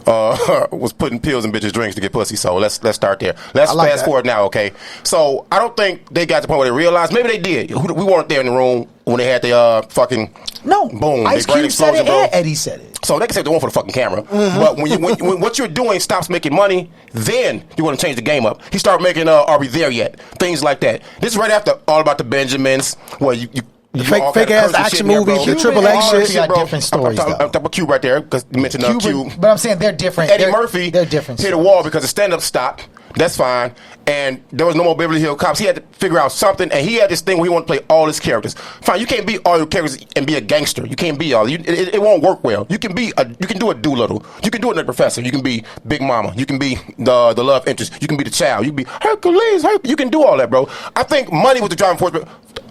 was putting pills in bitches' drinks to get pussy. So let's start there. Let's fast forward now, okay? So I don't think they got to the point where they realized. Maybe they did. We weren't there in the room when they had the fucking boom. Ice Cube said it and Eddie said it. So they can say they want for the fucking camera. Mm-hmm. But when what you're doing stops making money, then you want to change the game up. He started making Are We There Yet? Things like that. This is right after All About the Benjamins, where you fake ass action movies, the Triple X shit. Got different stories. I'm talking about Cube right there because you mentioned Cube. But I'm saying they're different. Eddie Murphy they're different. Hit a wall because the stand up stopped. That's fine. And there was no more Beverly Hills Cops. He had to figure out something, and he had this thing where he wanted to play all his characters. Fine, you can't be all your characters and be a gangster. You can't be all. It won't work well. You can do a Doolittle. You can do it in a professor. You can be Big Mama. You can be the love interest. You can be the child. You can be Hercules. You can do all that, bro. I think money was the driving force. But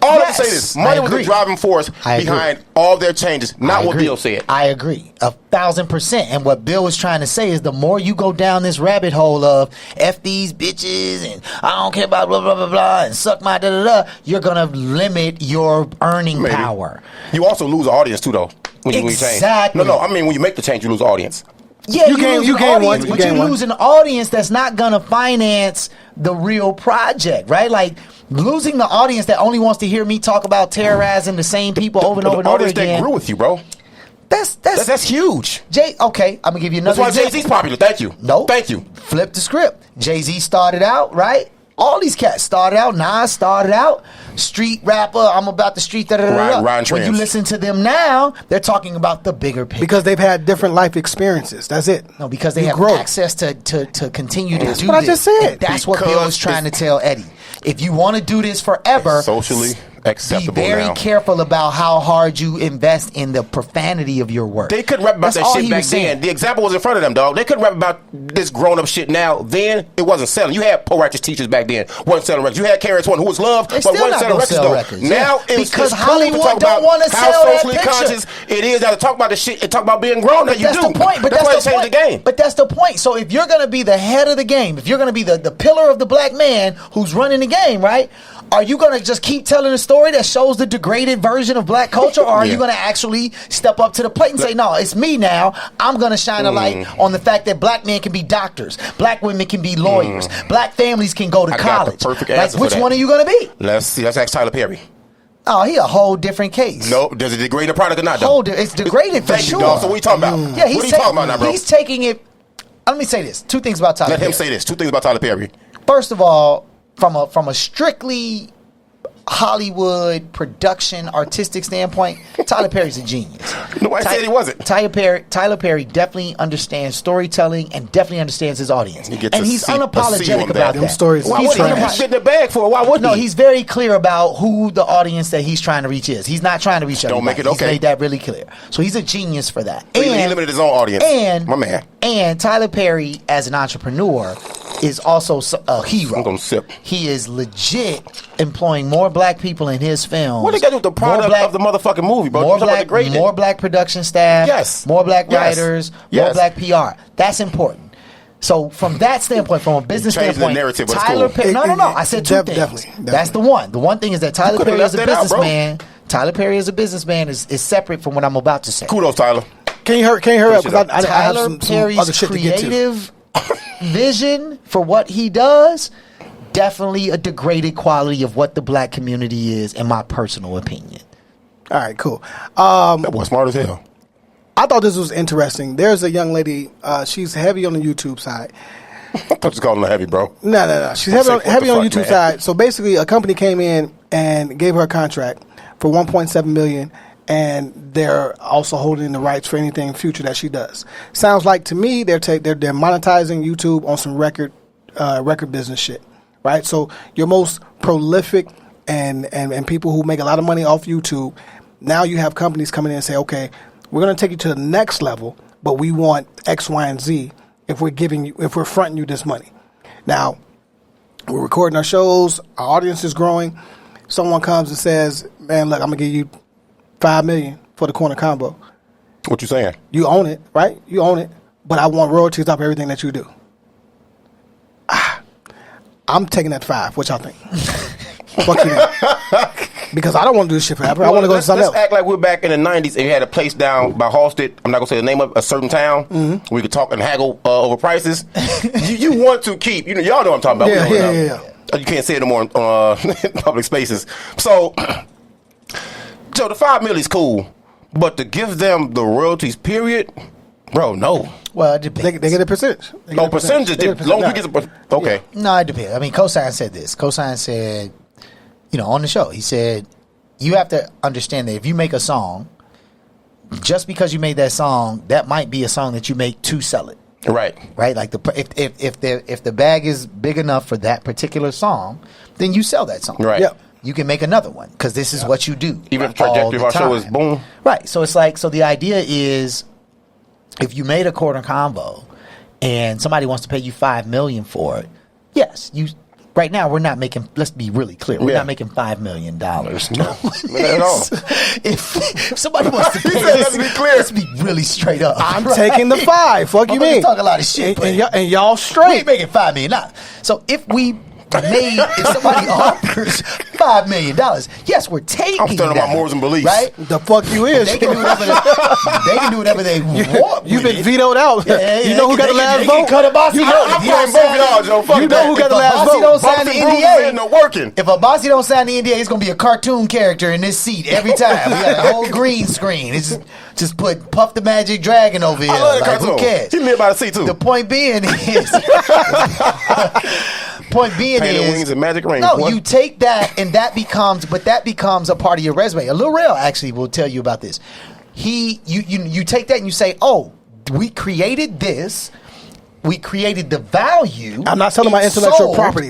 all of them say this. Money was the driving force behind all their changes, not what Bill said. I agree 1,000%. And what Bill was trying to say is the more you go down this rabbit hole of F these bitches and I don't care about blah, blah, blah, blah, and suck my da-da-da, you're going to limit your earning power. You also lose an audience, too, though. When you change. Exactly. No, I mean, when you make the change, you lose an audience. Yeah, you lose an audience that's not going to finance the real project, right? Like, losing the audience that only wants to hear me talk about terrorizing the same people over and over and over again. The audience that grew with you, bro. That's huge. Okay, I'm going to give you another example. That's why Jay-Z's popular. Thank you. No. Thank you. Flip the script. Jay-Z started out, right? All these cats started out. Nas started out. Street rapper. I'm about the street. When you listen to them now, they're talking about the bigger picture. Because they've had different life experiences. That's it. No, because they have access to continue to do this. That's what I just said. And that's what Bill was trying to tell Eddie. If you want to do this forever, socially acceptable, be very careful about how hard you invest in the profanity of your work. They couldn't rap about that shit back then. The example was in front of them, dog. They couldn't rap about this grown-up shit now. Then it wasn't selling. You had Poor Righteous Teachers back then, wasn't selling records. You had KRS-One, who was loved, but wasn't selling records, though. Now it's because cool Hollywood to talk don't want to how sell that socially picture. conscious it is now to talk about the shit and talk about being grown. That you do. That's the point. But that's why that's they changed the game. But that's the point. So if you're going to be the head of the game, if you're going to be the pillar of the black man who's running the game, right? Are you going to just keep telling a story that shows the degraded version of black culture, or are you going to actually step up to the plate and say, no, it's me now. I'm going to shine a light on the fact that black men can be doctors, black women can be lawyers, black families can go to college. Got the perfect answer which for that. one are you going to be? Let's ask Tyler Perry. Oh, he a whole different case. No, does it degrade the product or not, though? It's degraded for sure. Dog. So what are you talking about? Yeah, what are you talking about now, bro? He's taking it. Let me say this. Two things about Tyler Perry. Let him say this. Two things about Tyler Perry. First of all, from a strictly Hollywood production artistic standpoint, Tyler Perry's a genius. No, I said he wasn't. Tyler Perry definitely understands storytelling and definitely understands his audience. And he's unapologetic about that. Why wouldn't he get in the bag for it? Why wouldn't he? No, he's very clear about who the audience that he's trying to reach is. He's not trying to reach everybody. Don't make it okay. He's made that really clear. So he's a genius for that. So he limited his own audience. My man. And Tyler Perry, as an entrepreneur, is also a hero. I'm gonna sip. He is legit employing more black people in his films. What they got to do with the product of the motherfucking movie, bro? More black production staff. Yes. More black writers. More black PR. That's important. So from that standpoint, from a business standpoint, the narrative, Tyler Perry. No. I said two things. Definitely. That's the one. The one thing is that Tyler Perry is a businessman. Tyler Perry as a businessman is separate from what I'm about to say. Kudos, Tyler. Can you hurry up? Because I have Tyler some Perry's other shit to get to. creative vision for what he does, definitely a degraded quality of what the black community is, in my personal opinion. All right, cool. That boy smart as hell. I thought this was interesting. There's a young lady. She's heavy on the YouTube side. I thought you calling her heavy, bro. No. She's heavy on the YouTube side. So basically, a company came in and gave her a contract for $1.7 million. And they're also holding the rights for anything future that she does. Sounds like to me they're monetizing YouTube on some record business shit, right? So your most prolific and people who make a lot of money off YouTube, now you have companies coming in and say, okay, we're going to take you to the next level, but we want X, Y, and Z if we're fronting you this money. Now we're recording our shows, our audience is growing. Someone comes and says, man, look, I'm gonna give you $5 million for the corner combo. What you saying? You own it, right? You own it, but I want royalties off everything that you do. I'm taking that 5. What y'all think? Fuck you then. Because I don't want to do this shit forever. I want to go to something else. Let's act like we're back in the 90s and you had a place down by Halstead. I'm not going to say the name of a certain town. Mm-hmm. We could talk and haggle over prices. you want to keep, y'all know what I'm talking about. Yeah. You can't say it no more in public spaces. So the $5 million is cool, but to give them the royalties, period, bro, no. Well, it depends. They get a percentage. Percentage. Long as we get okay. Yeah. No, it depends. I mean, Cosign said this. Cosign said, on the show, he said, you have to understand that if you make a song, just because you made that song, that might be a song that you make to sell it. Right. Like if the bag is big enough for that particular song, then you sell that song. Right. Yep. You can make another one because this is what you do. Even if the trajectory of our show is boom. Right. So it's like, the idea is if you made a quarter combo and somebody wants to pay you $5 million for it, yes, right now we're not making. Let's be really clear. We're not making $5 million. No, not at all. If somebody wants to pay let's be clear. let's be really straight up. I'm taking the 5. Fuck you mean? Talk a lot of shit, and y'all we straight. ain't making $5 million. So if somebody offers $5 million, yes, we're taking. I'm standing on my morals and beliefs. Right? The fuck you is? They can do whatever they want. You've been vetoed out. Yeah, you know who got the last vote? Cut a boss. You know who got the last vote? Don't sign the NDA. No working. If a bossy don't sign the NDA, it's gonna be a cartoon character in this seat every time. We got a whole green screen. It's just put Puff the Magic Dragon over here. I love Like, who cares? He live by the sea too. The point being is. Painted wings and magic rings. No, you take that and that becomes a part of your resume. Lil Rel actually will tell you about this. You take that and you say, oh, we created this. We created the value. I'm not selling my intellectual property.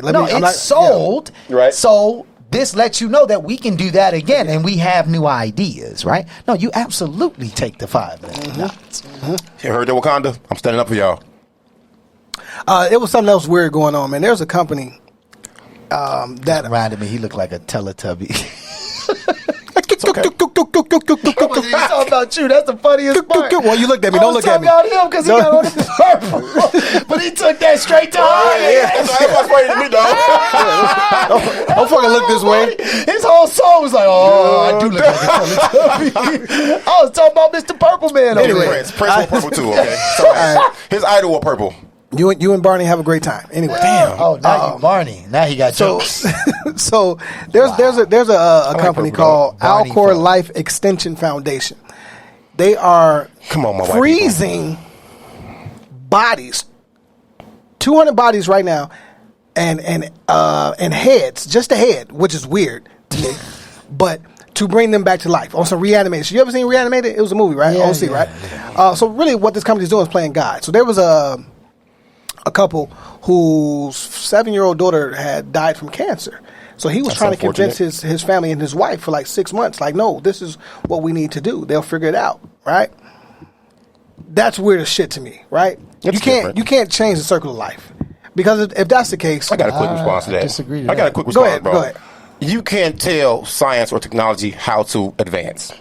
Sold. Right. So this lets you know that we can do that again, and we have new ideas, right? No, you absolutely take the $5 million. You heard that, Wakanda? I'm standing up for y'all. It was something else weird going on, man. There's a company that reminded me. He looked like a Teletubby. Okay. I wasn't even talking about you. That's the funniest part. Well, you looked at me. Don't look at me. I was talking about him because he got on the purple. But he took that straight to heart. That's what's funny to me, dog. Don't fucking look this way. His whole soul was like, oh, I do look like a Teletubby. I was talking about Mr. Purple Man. Anyway, Prince wore purple too, okay? So, his idol wore purple. You and Barney have a great time. Anyway, damn. Oh, now you Barney. Now he got jokes. So there's a company called Barney Alcor from Life Extension Foundation. They are freezing bodies, 200 bodies right now, and heads, just a head, which is weird to me, but to bring them back to life on some reanimation. You ever seen Reanimated? It was a movie, right? Yeah, OC, right? So really, what this company is doing is playing God. So there was a couple whose 7-year-old daughter had died from cancer. So he was trying to convince his family and his wife for like 6 months, like, no, this is what we need to do. They'll figure it out, right? That's weird as shit to me, right? You can't change the circle of life. Because if that's the case... I got a quick response to that. Disagree to I got that. a quick response, bro. Go ahead. You can't tell science or technology how to advance.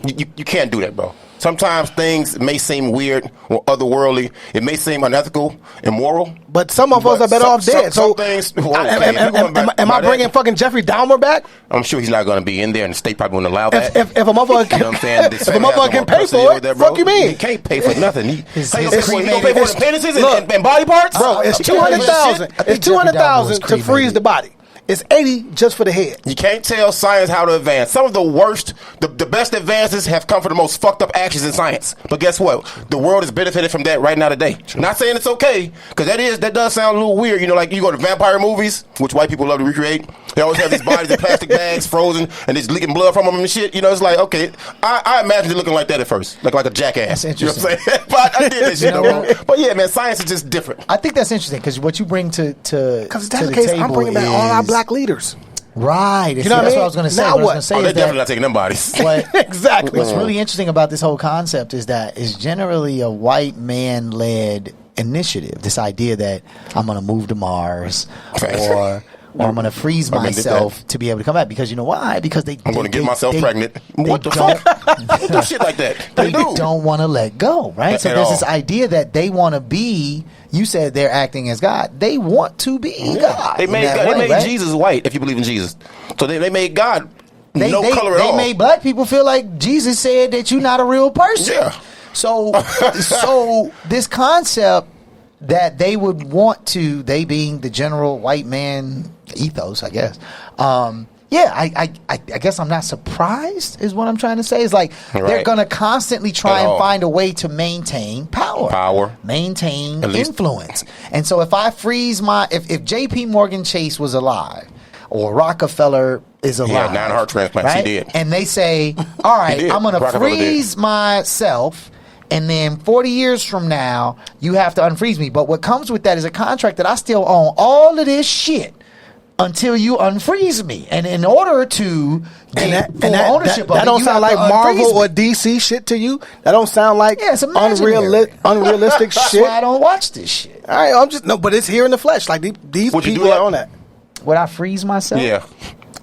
You can't do that, bro. Sometimes things may seem weird or otherworldly. It may seem unethical, immoral. But some of us are better off dead. Some things. Am I bringing fucking Jeffrey Dahmer back? I'm sure he's not going to be in there, and the state probably won't allow that. If a motherfucker you know what I'm saying? If a motherfucker can pay for it, fuck you mean? He can't pay for nothing. He His pay for cremated- penises and body parts? Bro, it's $200,000. It's $200,000 to freeze the body. It's $80 just for the head. You can't tell science how to advance. Some of the worst, the best advances have come from the most fucked up actions in science. But guess what? The world has benefited from that right now today. Not saying it's okay, because that does sound a little weird. You know, like you go to vampire movies, which white people love to recreate. They always have these bodies in plastic bags, frozen, and it's leaking blood from them and shit. You know, it's like, okay, I imagined it looking like that at first, like a jackass. That's interesting. You know what I'm saying? But I did this shit. But yeah, man, science is just different. I think that's interesting because what you bring to Because if that's the case, I'm bringing back all our black leaders. Right. You know what I mean? That's what I was going to say. Now what? They're definitely not taking them bodies. Exactly. What's really interesting about this whole concept is that it's generally a white man-led initiative. This idea that I'm going to move to Mars or I'm going to freeze myself to be able to come back. Because you know why? Because I'm going to get myself pregnant. What the fuck? Don't do shit like that. They don't want to let go, right? So there's this idea that they want to be. You said they're acting as God. They want to be God. They made Jesus white, if you believe in Jesus. So they made God no color at all. They made black people feel like Jesus said that you're not a real person. Yeah. So this concept that they would want to, they being the general white man ethos, I guess. I guess I'm not surprised is what I'm trying to say. It's like they're going to constantly try and find a way to maintain power. Maintain influence. And so if I freeze if JP Morgan Chase was alive or Rockefeller is alive. He had 9 heart transplants. Right? He did. And they say, all right, I'm going to freeze myself. And then 40 years from now, you have to unfreeze me. But what comes with that is a contract that I still own all of this shit until you unfreeze me. And in order to get full ownership of it, that don't you sound have like to Marvel unfreeze or me. DC shit to you? That don't sound like unrealistic That's shit? why I don't watch this shit. All right, but it's here in the flesh. Like these people are on that. Would I freeze myself? Yeah.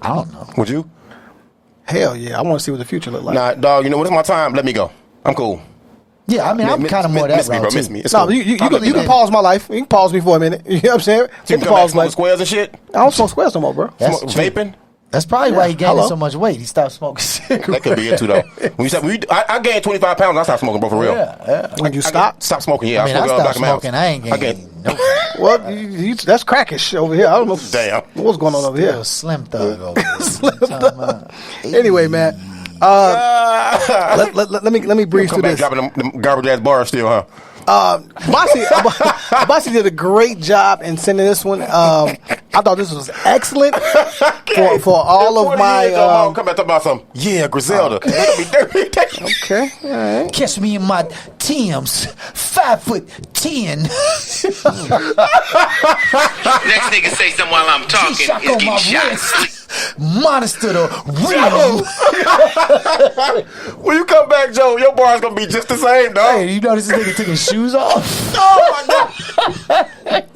I don't know. Would you? Hell yeah. I want to see what the future look like. Nah, dog, you know, when it's my time, let me go. I'm cool. Yeah, I mean, I'm kind of more that miss me, route, bro. too. Miss me. It's No, cool. you can pause my life. You can pause me for a minute. You know what I'm saying? So you can come back smoking squares and shit? I don't smoke squares no more, bro. That's Smoke, true. vaping? That's probably why he gained Hello? so much weight. He stopped smoking cigarettes. That could be it too, though. I gained 25 pounds. I stopped smoking, bro, for real. Yeah. When you stop? Stop smoking, yeah. I mean, I stopped smoking. I ain't gained no. Well, that's crackish over here. I don't know. Damn. What's going on over here? Still Slim Thug over here. Slim Thug. Anyway, man. Let me breeze through Come back this. dropping them garbage ass bars still, huh? Bossy did a great job in sending this one. I thought this was excellent for all of my. Come back talk about something. Yeah, Griselda. Okay, all right. Catch me in my Tim's, 5'10". Next nigga say something while I'm talking G-Shock is on getting my shot. wrist. Monster the real. When you come back, Joe, your bar's gonna be just the same, dog. Hey, you notice this nigga took his shoes off? Oh my god.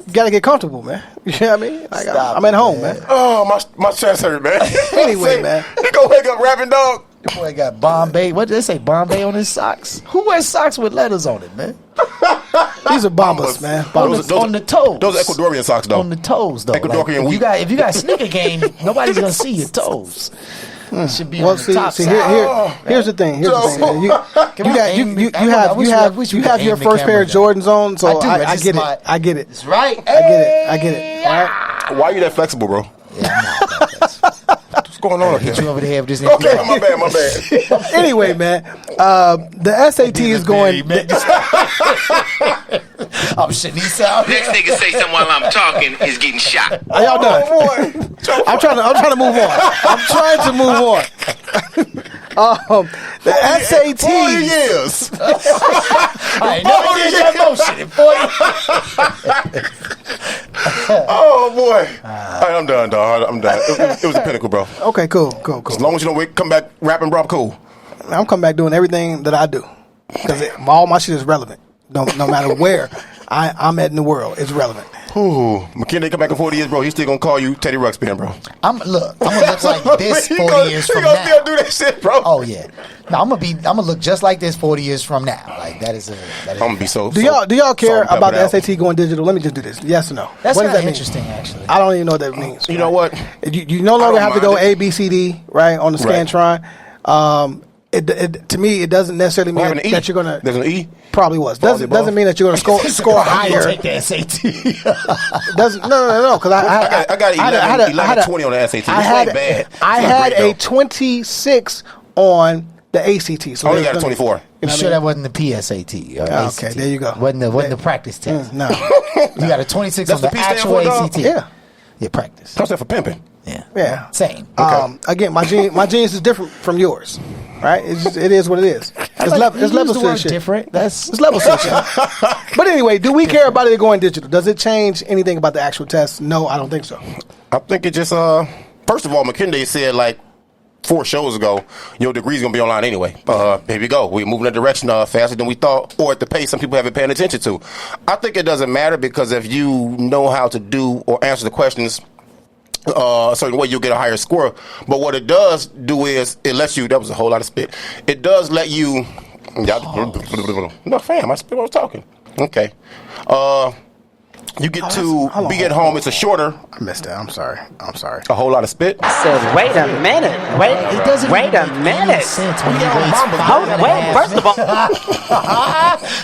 You gotta get comfortable, man. You know what I mean? Like, I'm at home, man. Oh, my chest hurt, man. Anyway, man. You gonna wake up rapping, dog? Your boy got Bombay. What did they say? Bombay on his socks? Who wears socks with letters on it, man? These are bombas, man. Bombas. On the toes. Those are Ecuadorian socks, though. On the toes, though. Ecuadorian Like, wheat. if you got sneaker game, nobody's gonna see your toes. It should be on the top see, side. here's the thing. Here's the thing. Man. You have your first pair of Jordans on, so I get it. I get it. It's right. I get it. All right. Why are you that flexible, bro? Yeah, I'm not that flexible. What's going on here? Get you over the head with this. Okay, my bad. Anyway, man, the SAT is going. I'm shitting these out. Next nigga say something while I'm talking is getting shot. Are y'all done? I'm trying to move on. The SAT. 40 years. I ain't never did that motion in 40. Oh boy. All right, I'm done, dog. I'm done. It was a pinnacle, bro. Okay, cool. As long as you don't come back rapping, bro, I'm cool. I'm coming back doing everything that I do because all my shit is relevant. No matter where I'm at in the world, it's relevant. Ooh, McKinney come back in 40 years, bro. He's still gonna call you Teddy Ruxpin, bro. I'm gonna look like this 40 years from now. He gonna still do that shit, bro. Oh yeah. No, I'm gonna look just like this 40 years from now. Like that is I'm gonna be so. Do y'all care so about the SAT going digital? Let me just do this. Yes or no? That's what does kind that of interesting, actually. I don't even know what that means. You know what? You no longer have to go A, B, C, D, right, on the Right. Scantron. To me, it doesn't necessarily mean Having an E. that you're gonna. There's an E. Probably was. Doesn't mean that you're gonna score higher. Take the SAT. Doesn't no because I got 11, 20 on the SAT. I had a 26 on the ACT. So I only got a 24. You sure that wasn't the PSAT? Okay, there you go. Wasn't the practice test? No. You got a 26 That's on the the P stand actual for, dog? ACT. Yeah. Yeah, practice. How's that for pimping? Yeah. Same. Again, my genius is different from yours. Right? It is what it is. It's level shit. Different. It's level shit. But anyway, do we care about it going digital? Does it change anything about the actual test? No, I don't think so. I think it just first of all, McKinney said like 4 shows ago, your degree's gonna be online anyway. Here we go. We're moving that direction faster than we thought, or at the pace some people haven't paying attention to. I think it doesn't matter because if you know how to do or answer the questions a certain way, you'll get a higher score. But what it does do is it lets you. That was a whole lot of spit. It does let you. No, fam, I spit. I was talking. Okay. You get to be at home. It's a shorter. I missed that. I'm sorry. A whole lot of spit. Said, wait a minute. Wait a minute. First of all,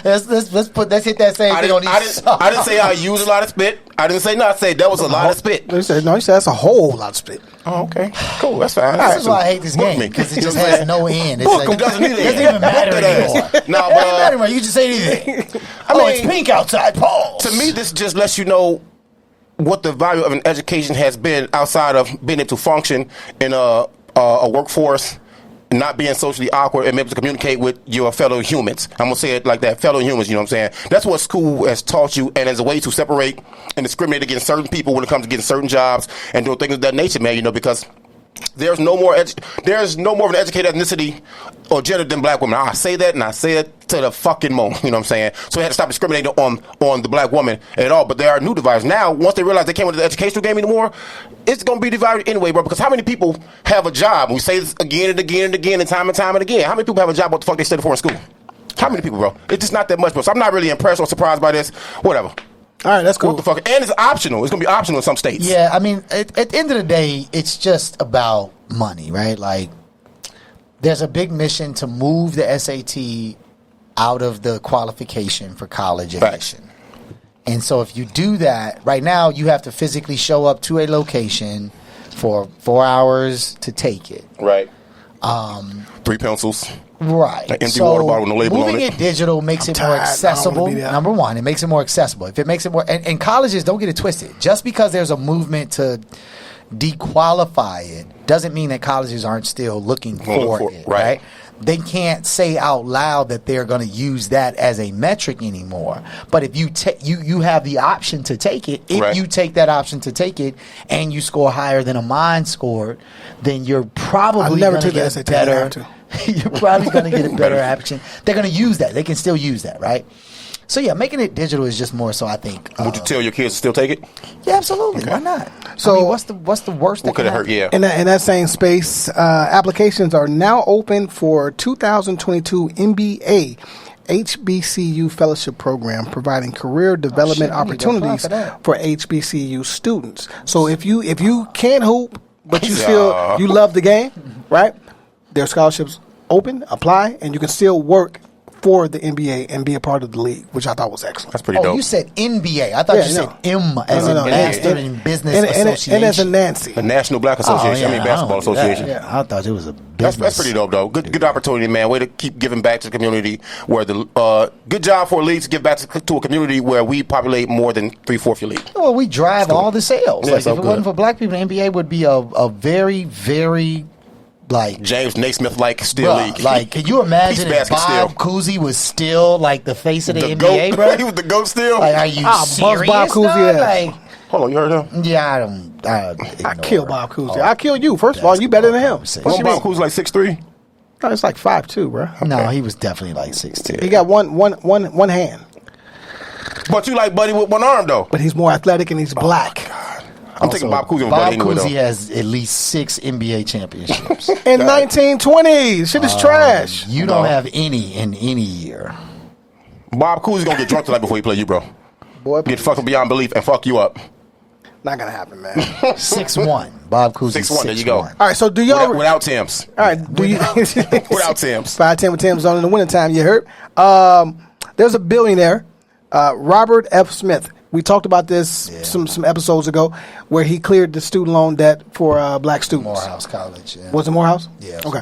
let's hit that same thing on these. I didn't say I use a lot of spit. I didn't say I said that was a lot of spit. You said that's a whole lot of spit. Oh, okay. Cool. That's fine. This is why I hate this game because it just has no end. It's like, it doesn't even matter anymore. No, it doesn't matter anymore. You just say anything. It's pink outside. Pause. To me, this just lets you know what the value of an education has been outside of being able to function in a workforce, not being socially awkward, and able to communicate with your fellow humans. I'm going to say it like that, fellow humans, you know what I'm saying? That's what school has taught you, and as a way to separate and discriminate against certain people when it comes to getting certain jobs and doing things of that nature, man, because there's no more of an educated ethnicity or gender than black women. I say that, and I say it to the fucking moon. You know what I'm saying? So they had to stop discriminating on the black woman at all. But there are new divides now. Once they realize they can't win the educational game anymore, it's gonna be divided anyway, bro. Because how many people have a job? And we say this again and again and again and time and again. How many people have a job? What the fuck they studied for in school? How many people, bro? It's just not that much, bro. So I'm not really impressed or surprised by this. Whatever. All right, that's cool. What the fuck? And it's optional. It's going to be optional in some states. Yeah, I mean, at the end of the day, it's just about money, right? Like, there's a big mission to move the SAT out of the qualification for college admission. And so if you do that, right now, you have to physically show up to a location for 4 hours to take it. Right. 3 pencils. Right. An empty water bottle with no label on it. Moving it digital makes it more accessible. Number one, it makes it more accessible. If it makes it more, and colleges, don't get it twisted. Just because there's a movement to dequalify it doesn't mean that colleges aren't still looking for it. Right. They can't say out loud that they're going to use that as a metric anymore. But if you you have the option to take it, if you take that option to take it and you score higher than a mine scored, then you're probably going to get a better. You're probably going to get a better option. They're going to use that. They can still use that, right? So yeah, making it digital is just more so. I think. Would you tell your kids to still take it? Yeah, absolutely. Why not? So I mean, what's the worst? What could it hurt? Yeah. In that same space, applications are now open for 2022 MBA HBCU Fellowship Program, providing career development opportunities for HBCU students. So if you can't hoop, but you still you love the game, right? There are scholarships open, apply, and you can still work for the NBA and be a part of the league, which I thought was excellent. That's pretty dope. You said NBA. I thought you said M as in Master in Business Association. And as a Nancy. The National Black Association. Basketball Association. I thought it was a business. That's pretty dope, though. Good opportunity, man. Way to keep giving back to the community. Where the good job for a league to give back to a community where we populate more than 3/4 your league. Well, we drive all the sales. Yeah, like if it wasn't for black people, the NBA would be a very, very like James Naismith still league. Like, can you imagine if Bob Cousy was still like the face of the NBA, bro? He was the GOAT still. Like, are you serious? Bob Cousy, like, hold on, you heard him? Yeah, I kill Bob Cousy. I kill you. First of all, you better than him. Wasn't Bob Cousy like 6'3"? No, it's like 5'2", bro. Okay. No, he was definitely like 6'2". He got one hand. But you like Buddy with one arm though. But he's more athletic and he's black. I'm taking Bob Cousy. Bob Cousy has at least 6 NBA championships. In 1920, shit is trash. You don't have any in any year. Bob Cousy's gonna get drunk tonight before he play you, bro. Boy, get fucking beyond belief and fuck you up. Not gonna happen, man. 6'1". Bob Cousy 6'1". There you go. All right, so do y'all without Tim's? All right, do you without Tim's? 5'10" with Tim's on in the wintertime. You heard? There's a billionaire, Robert F. Smith. We talked about this some episodes ago, where he cleared the student loan debt for black students. Morehouse College. Yeah. Was it Morehouse? Yeah. Okay.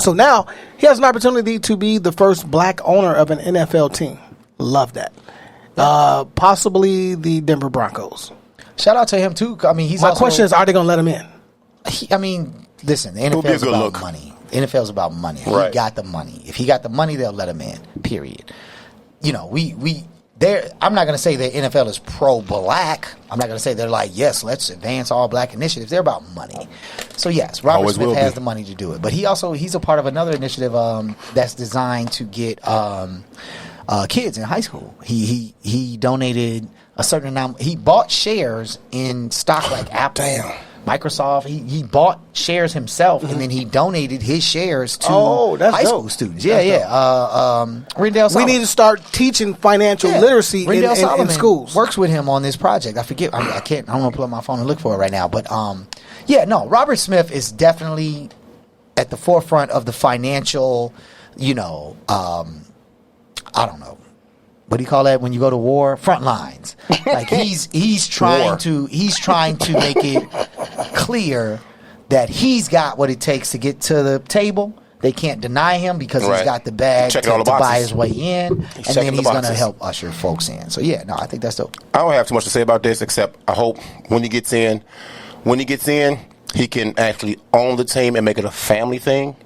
So now he has an opportunity to be the first black owner of an NFL team. Love that. Possibly the Denver Broncos. Shout out to him too. I mean, My question is, are they going to let him in? Listen, the NFL is about money. The NFL is about money. He got the money. If he got the money, they'll let him in. Period. You know, I'm not going to say the NFL is pro-black. I'm not going to say they're like, yes, let's advance all black initiatives. They're about money. So, yes, Robert Smith has the money to do it. But he's a part of another initiative that's designed to get kids in high school. He donated a certain amount. He bought shares in stock like Apple. Damn. Microsoft, he bought shares himself, and then he donated his shares to high school students. Rendell Solomon. We need to start teaching financial literacy in schools. Works with him on this project. I forget. I don't want to pull up my phone and look for it right now. But Robert Smith is definitely at the forefront of the financial. I don't know. What do you call that when you go to war? Front lines. Like he's trying to make it clear that he's got what it takes to get to the table. They can't deny him because he's got the bag to buy his way in, and then he's going to help usher folks in. So I think that's dope. I don't have too much to say about this except I hope when he gets in, he can actually own the team and make it a family thing.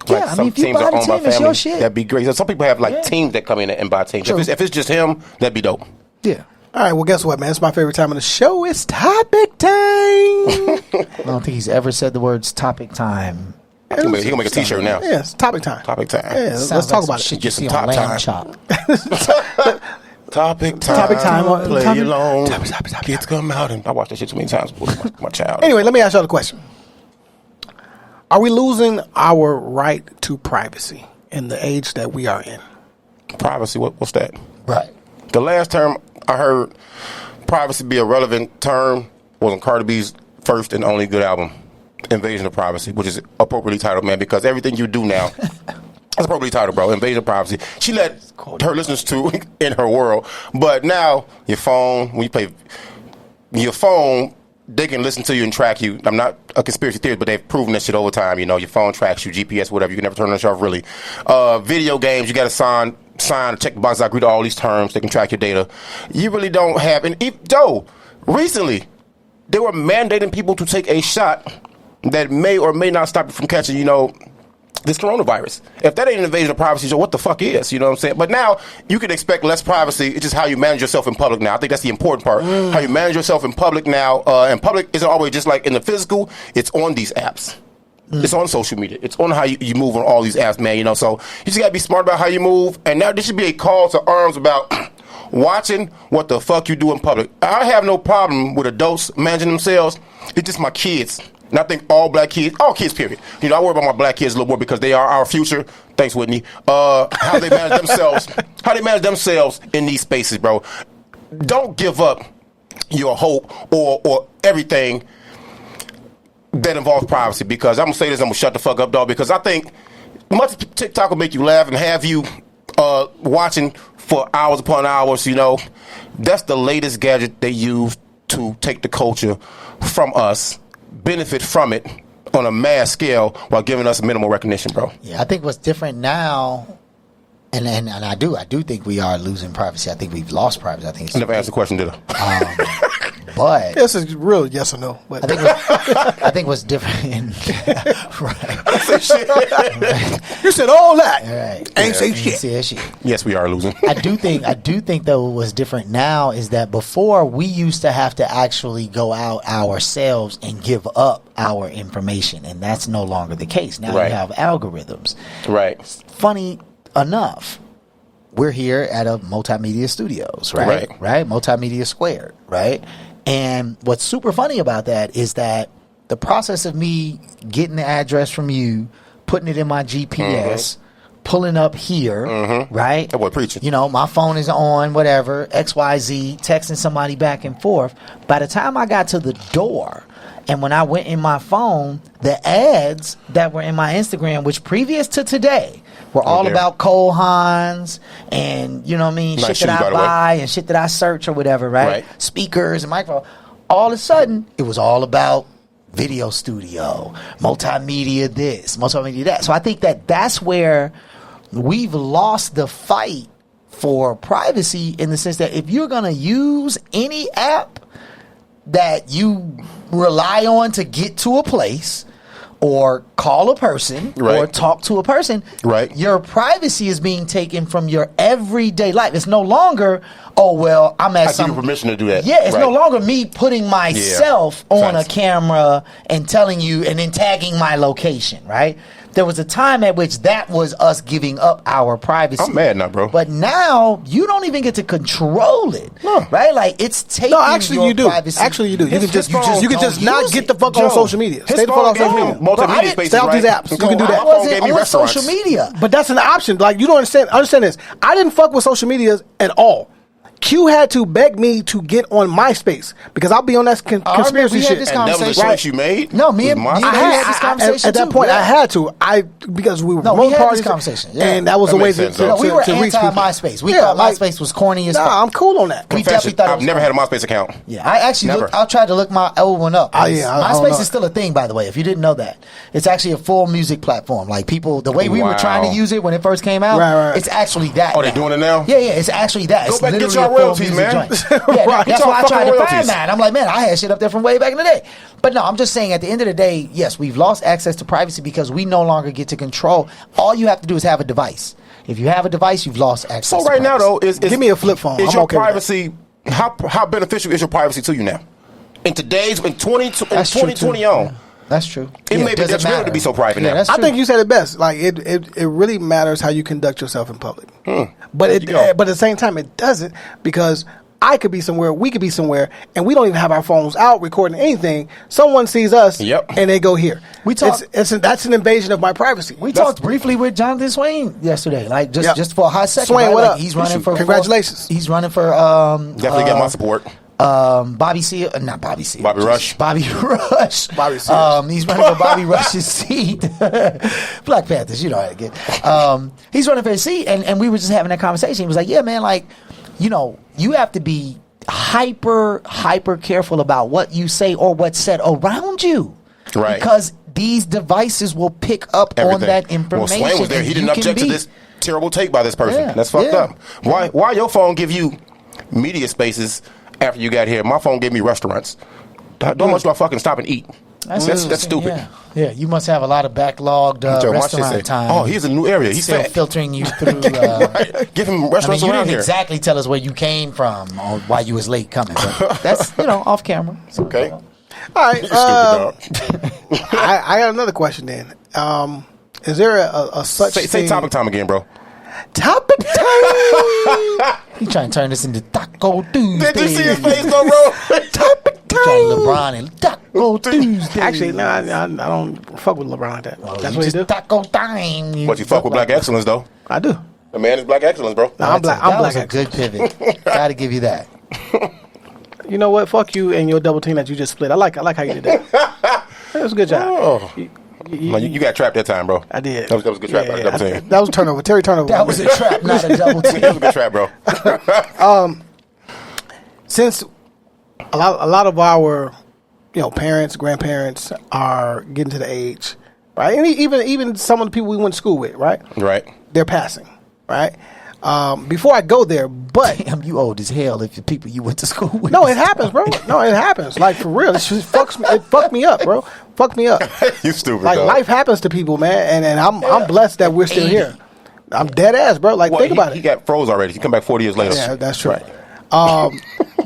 If you buy the team, it's your shit. That'd be great. So some people have teams that come in and buy teams. If it's just him, that'd be dope. Yeah. All right. Well, guess what, man? It's my favorite time of the show. It's topic time. I don't think he's ever said the words topic time He gonna make a T-shirt now. Yeah, it's topic time. Topic time. Yeah, let's talk about it. Get some top time. Topic time. Topic time. Play Topic- along. Topic. Kids come out, and I watched that shit too many times with my child. Anyway, let me ask y'all the question. Are we losing our right to privacy in the age that we are in? Privacy, what's that? Right. The last term I heard privacy be a relevant term was on Cardi B's first and only good album, Invasion of Privacy, which is appropriately titled, man, because everything you do now is appropriately titled, bro. Invasion of Privacy. She let her listeners to in her world, but now your phone, when you play your phone, they can listen to you and track you. I'm not a conspiracy theorist, but they've proven that shit over time. You know, your phone tracks you, GPS, whatever. You can never turn that shit off, really. Video games, you got to sign, check the box. I agree to all these terms. They can track your data. You really don't have. And recently, they were mandating people to take a shot that may or may not stop you from catching, this coronavirus. If that ain't an invasion of privacy, so what the fuck is? You know what I'm saying? But now you can expect less privacy. It's just how you manage yourself in public now. I think that's the important part. How you manage yourself in public now. And public isn't always just like in the physical. It's on these apps. It's on social media. It's on how you move on all these apps, man. So you just got to be smart about how you move. And now this should be a call to arms about watching what the fuck you do in public. I have no problem with adults managing themselves. It's just my kids. And I think all kids, period. I worry about my black kids a little more because they are our future. Thanks, Whitney. How they manage themselves in these spaces, bro. Don't give up your hope or everything that involves privacy, because I'm going to say this, I'm going to shut the fuck up, dog, because I think much TikTok will make you laugh and have you watching for hours upon hours, That's the latest gadget they use to take the culture from us, benefit from it on a mass scale while giving us minimal recognition, bro. Yeah, I think what's different now, and I do think we are losing privacy. I think we've lost privacy. I think I never answered the question, did I? But this is real yes or no. But I think what's different, right? You said all that. Right. Ain't say shit. Yes, we are losing. I do think though what's different now is that before we used to have to actually go out ourselves and give up our information, and that's no longer the case. Now Right. you have algorithms. Right. Funny enough, we're here at a Multimedia Studios, right? Right? Multimedia Squared, right? And what's super funny about that is that the process of me getting the address from you, putting it in my GPS, pulling up here, right? That boy preaching. My phone is on, whatever, XYZ, texting somebody back and forth. By the time I got to the door, and when I went in my phone, the ads that were in my Instagram, which previous to today, were all about Cole Haans and, Nice shit shoes, that I by the way. buy and shit that I search or whatever, right? Speakers and microphone. All of a sudden, it was all about video studio, multimedia this, multimedia that. So I think that's where we've lost the fight for privacy, in the sense that if you're going to use any app that you rely on to get to a place or call a person or talk to a person, your privacy is being taken from your everyday life. It's no longer, I'm at I give you permission to do that. Yeah, it's no longer me putting myself on a camera and telling you and then tagging my location, right? There was a time at which that was us giving up our privacy. I'm mad now, bro. But now you don't even get to control it, right? Like it's taking your you do. privacy. Actually, you do. You can just not use get the fuck on social media. Stay the fuck off social media. Multimedia spaces, Stay off these apps. You can do that. I wasn't on social media. But that's an option. Like, you don't understand. Understand this. I didn't fuck with social media at all. Q had to beg me to get on MySpace because I'll be on that conspiracy shit. This and that was a choice you made? No, me and I had this conversation at that point. I had to. Because we were we had parties, this conversation, and that was a way to we were reach people. anti-MySpace. We thought MySpace was corny as fuck. I'm cool on that. We definitely thought I've never had a MySpace account. Yeah, I actually I tried to look my old one up. MySpace is still a thing, by the way. If you didn't know that, it's actually a full music platform. Like people, the way we were trying to use it when it first came out, it's actually that. Oh, they're doing it now? Yeah, it's actually that. Go It's back and get literally your a full royalties, music man. joint. Yeah, that's why I tried to find royalties. that. I'm like, man, I had shit up there from way back in the day. But no, I'm just saying, at the end of the day, yes, we've lost access to privacy because we no longer get to control. All you have to do is have a device. If you have a device, you've lost access. So to right now, privacy. though, give me a flip phone. Is I'm your okay with privacy how beneficial is your privacy to you now? In 2020 on, That's true. It may be detrimental to be so private now. I think you said it best. Like it really matters how you conduct yourself in public. But at the same time, it doesn't, because I could be somewhere, we could be somewhere, and we don't even have our phones out recording anything. Someone sees us, and they go here. We talk. That's an invasion of my privacy. We talked briefly with Jonathan Swain yesterday, like just for a hot second. Swain, what up? He's running for. Congratulations. He's running for. Definitely get my support. Bobby Rush. He's running for Bobby Rush's seat. Black Panthers, you know how to get. He's running for his seat, and we were just having that conversation. He was like, "Yeah, man, like, you know, you have to be hyper careful about what you say or what's said around you, right? Because these devices will pick up on that information." Well, Swain was there. He didn't object to this terrible take by this person. That's fucked up. Why your phone give you media spaces? After you got here, my phone gave me restaurants. Don't much do I fucking stop and eat? That's stupid. Yeah, you must have a lot of backlogged restaurant time. Oh, here's a new area. He's still filtering you through. Give him restaurants you around didn't here. Exactly tell us where you came from or why you was late coming. But that's off camera. So, okay. All right. I got another question then. Is there a such thing? Say topic time again, bro. Topic time. He trying to turn this into Taco Tuesday. Did you see his face though, bro? Topic time. LeBron and Taco Tuesday. Actually, no, I don't fuck with LeBron like that. That's what he do. Taco time. But you fuck with Black Excellence though. I do. The man is Black Excellence, bro. No, I'm Black. That was a good pivot. Got to give you that. You know what? Fuck you and your double team that you just split. I like how you did that. That was a good job. Oh. You got trapped that time, bro. I did. That was a good trap. Double team. That was a turnover. Terry turnover. That was a trap, not a double team. That was a good trap, bro. Since a lot of our parents, grandparents are getting to the age, right? And even some of the people we went to school with, right? Right. They're passing, right? Before I go there, but damn, you old as hell if the people you went to school with. No, it happens, bro. No, it happens. Like for real, it fucks me up, bro. Fuck me up. You stupid. Like dog. life happens to people, man, and I'm blessed that we're still here. I'm dead ass, bro. Like think about it. He got froze already. He come back 40 years later. Yeah, that's true. Right.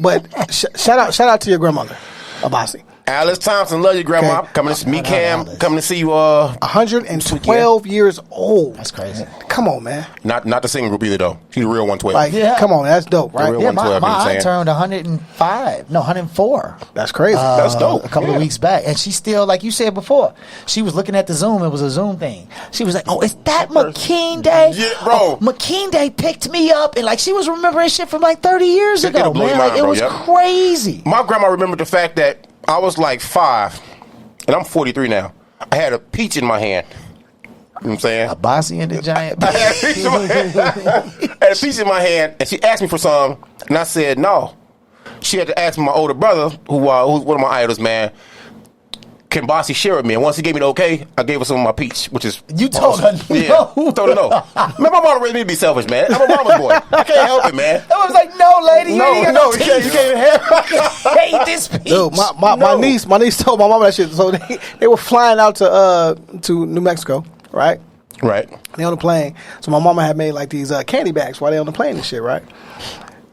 But shout out to your grandmother, Abasi. Alice Thompson, love you, Grandma. Okay. Coming to me, Cam. Coming to see you. 112 years old. That's crazy. Come on, man. Not the singing group either, though. She's a real 112. Like, come on, that's dope, right? The real Yeah, 112. my aunt turned 104. That's crazy. That's dope. A couple of weeks back, and she still, like you said before, she was looking at the Zoom. It was a Zoom thing. She was like, "Oh, is that McKean Day? Yeah, bro. Oh, McKean Day picked me up," and like she was remembering shit from like 30 years ago. It'll blow your mind, Like, it bro, was yep. crazy. My grandma remembered the fact that I was like 5, and I'm 43 now. I had a peach in my hand. You know what I'm saying? A bossy and the giant. I had a peach in my hand. I had a peach in my hand, and she asked me for some, and I said no. She had to ask my older brother, who's one of my idols, man. Can Bossy share with me? And once he gave me the okay, I gave her some of my peach, which is You told her no. Yeah, told her no. Man, my mama raised me to be selfish, man. I'm a mama's boy. I can't help it, man. I was like, "No, lady, you ain't got no you can't even have it. hate this peach." Dude, my niece told my mama that shit. So they were flying out to New Mexico, right? Right. They on the plane. So my mama had made like these candy bags while they on the plane and shit, right?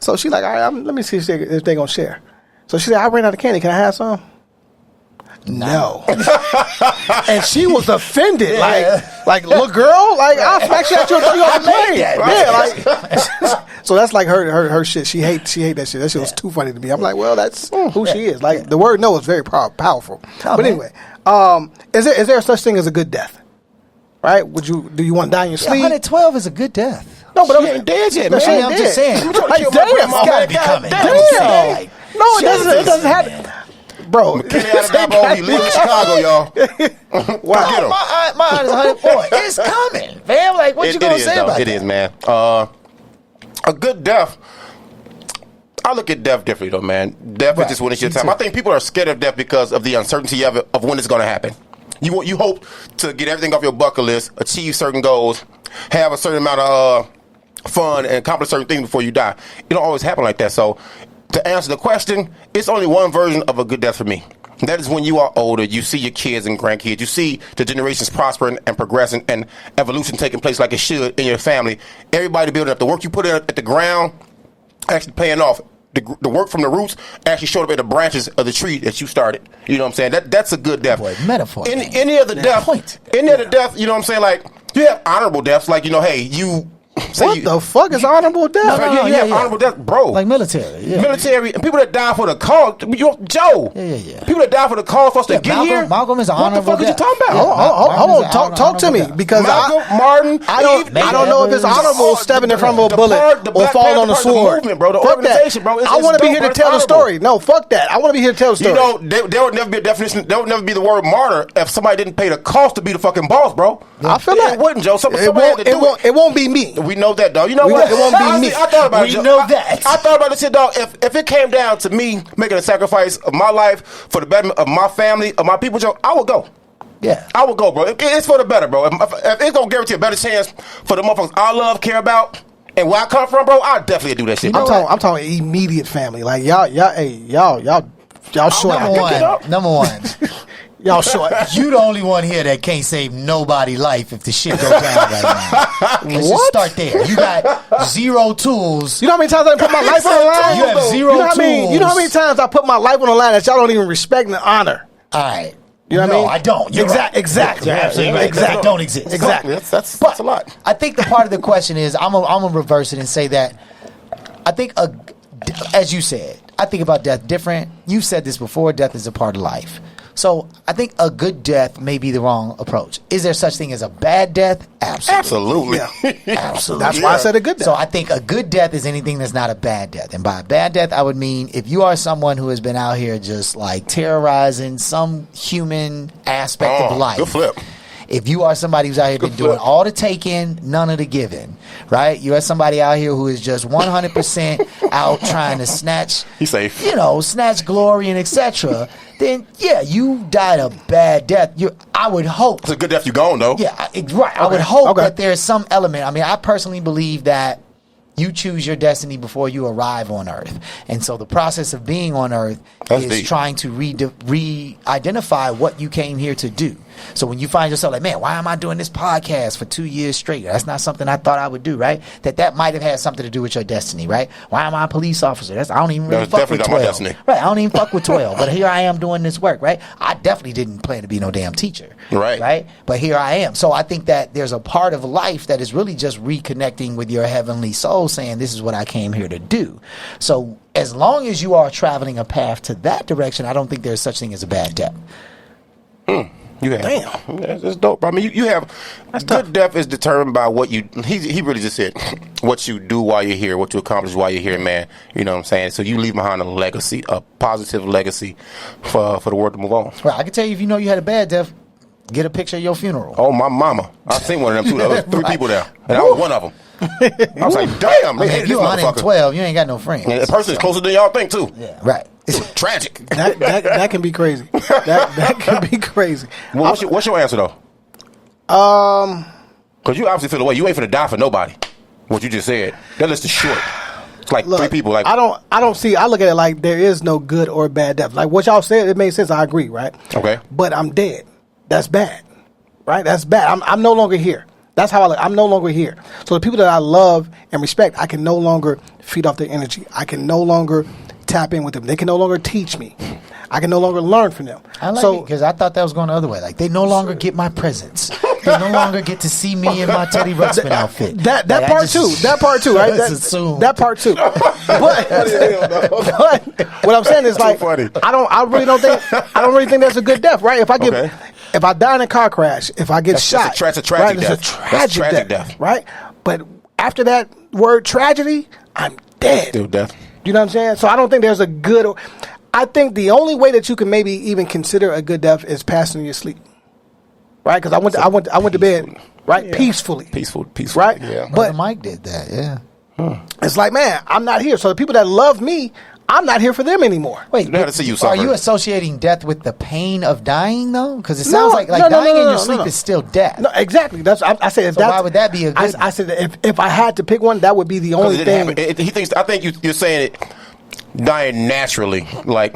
So she's like, "All right, let me see if they gonna share." So she said, "I ran out of candy. Can I have some?" No. And she was offended. Like little girl, like I'll smack you at you and throw you off the plane. Yeah, like so that's like her shit. She hate that shit. That shit was too funny to me. I'm like, well, that's who she is. Like the word no is very powerful. But anyway, is there such thing as a good death? Right? Do you want to die in your sleep? 112 is a good death. No, but She ain't dead yet, man. she I'm ain't just dead. saying. Like, It's damn, gotta be coming. damn. No, it doesn't happen. Bro, McKinney out of Dabo, he lives in Chicago, y'all. Wow. Get him. My aunt is 104. It's coming, fam. Like, what you gonna say about it? It is, man. A good death. I look at death differently, though, man. Death is just when it's your time. I think people are scared of death because of the uncertainty of it, of when it's going to happen. You hope to get everything off your bucket list, achieve certain goals, have a certain amount of fun, and accomplish certain things before you die. It don't always happen like that. So, to answer the question, it's only one version of a good death for me. That is when you are older, you see your kids and grandkids, you see the generations prospering and progressing and evolution taking place like it should in your family. Everybody building up. The work you put in at the ground actually paying off. the work from the roots actually showed up in the branches of the tree that you started. You know what I'm saying? That's a good death. Boy, metaphor. Any other death, any other death, you know what I'm saying? Like, you have honorable deaths, like, you know, hey, you. What the fuck is honorable death? You have honorable death, bro. Like military, military, and people that die for the cause. Joe, people that die for the cause for us to get here. Malcolm is an honorable What the fuck death. are you talking about? Hold on, talk to me, because Malcolm, Martin, I don't know if it's honorable stepping in front of a bullet or falling on the sword. Bro, the organization, bro. I want to be here to tell the story. No, fuck that. I want to be here to tell the story. You know, there would never be a definition. There would never be the word martyr if somebody didn't pay the cost to be the fucking boss, bro. I feel that it wouldn't, Joe. It won't be me. We know that, though. You know what? It won't be me. I thought about it. We know that. I thought about this shit, dog. If it came down to me making a sacrifice of my life for the betterment of my family, of my people, Joe, I would go. Yeah, I would go, bro. It's for the better, bro. If it's gonna guarantee a better chance for the motherfuckers I love, care about, and where I come from, bro, I definitely do that shit. I'm talking immediate family. Like y'all short. Number one. Y'all short. You the only one here that can't save nobody life if the shit goes down right now. Let's just start there. You got zero tools. You know how many times I put my life on the line? You have zero tools. You know how many times I put my life on the line that y'all don't even respect and honor? All right. You know what I mean? I don't. Exactly. You're absolutely right. Exact don't exist. Exactly. That's a lot. I think the part of the question is, I'm gonna reverse it and say that I think, as you said, I think about death different. You've said this before. Death is a part of life. So I think a good death may be the wrong approach. Is there such thing as a bad death? Absolutely. Absolutely. That's why I said a good death. So I think a good death is anything that's not a bad death. And by a bad death, I would mean if you are someone who has been out here just like terrorizing some human aspect of life. Good flip. If you are somebody who's out here been doing all the taking, none of the giving, right? You are somebody out here who is just 100% out trying to snatch, he's safe. Snatch glory and etc. Then you died a bad death. I would hope it's a good death. You gone though. Yeah, right. I would hope that there's some element. I mean, I personally believe that you choose your destiny before you arrive on Earth. And so the process of being on Earth is trying to re-identify what you came here to do. So when you find yourself like, man, why am I doing this podcast for 2 years straight? That's not something I thought I would do, right? That might have had something to do with your destiny, right? Why am I a police officer? I don't even really fuck with 12. Right, I don't even fuck with 12. But here I am doing this work, right? I definitely didn't plan to be no damn teacher. Right? But here I am. So I think that there's a part of life that is really just reconnecting with your heavenly soul, saying this is what I came here to do. So as long as you are traveling a path to that direction, I don't think there's such thing as a bad death. Damn, that's dope. I mean, you have good death is determined by what you. He really just said what you do while you're here, what you accomplish while you're here, man. You know what I'm saying? So you leave behind a legacy, a positive legacy for the world to move on. Right. I can tell you if you know you had a bad death, get a picture of your funeral. Oh, my mama! I've seen one of them too. There was 3 people there, and I was one of them. I was like, damn, man, if you're 112, you ain't got no friends. And the person is closer than y'all think too. Yeah, right. It's tragic. That can be crazy. That can be crazy. Well, what's your answer though? Because you obviously feel the way you ain't finna die for nobody. What you just said, that list is short. It's like 3 people. Like I don't see. I look at it like there is no good or bad death. Like what y'all said, it made sense. I agree, right? Okay. But I'm dead. That's bad, right? That's bad. I'm no longer here. That's how I look. I'm no longer here. So the people that I love and respect, I can no longer feed off their energy. I can no longer tap in with them. They can no longer teach me. I can no longer learn from them. I like it because I thought that was going the other way. Like they no longer get my presents. They no longer get to see me in my Teddy Ruxpin outfit. That part too, right? That part too. But what I'm saying is like I don't really think that's a good death, right? If I die in a car crash, if I get shot, that's a tragic death. That's a tragic death, right? But after that word tragedy, I'm dead. Still death. You know what I'm saying? So I don't think there's a good. I think the only way that you can maybe even consider a good death is passing your sleep, right? Because I went to bed right peacefully, right? Yeah. But Mike did that, yeah. It's like, man, I'm not here. So the people that love me, I'm not here for them anymore. Wait, to see you suffer. Are you associating death with the pain of dying though? Because it sounds like dying in your sleep is still death. No, exactly. That's I said. So why would that be a good? I said if I had to pick one, that would be the only thing. He thinks. I think you're saying it dying naturally, like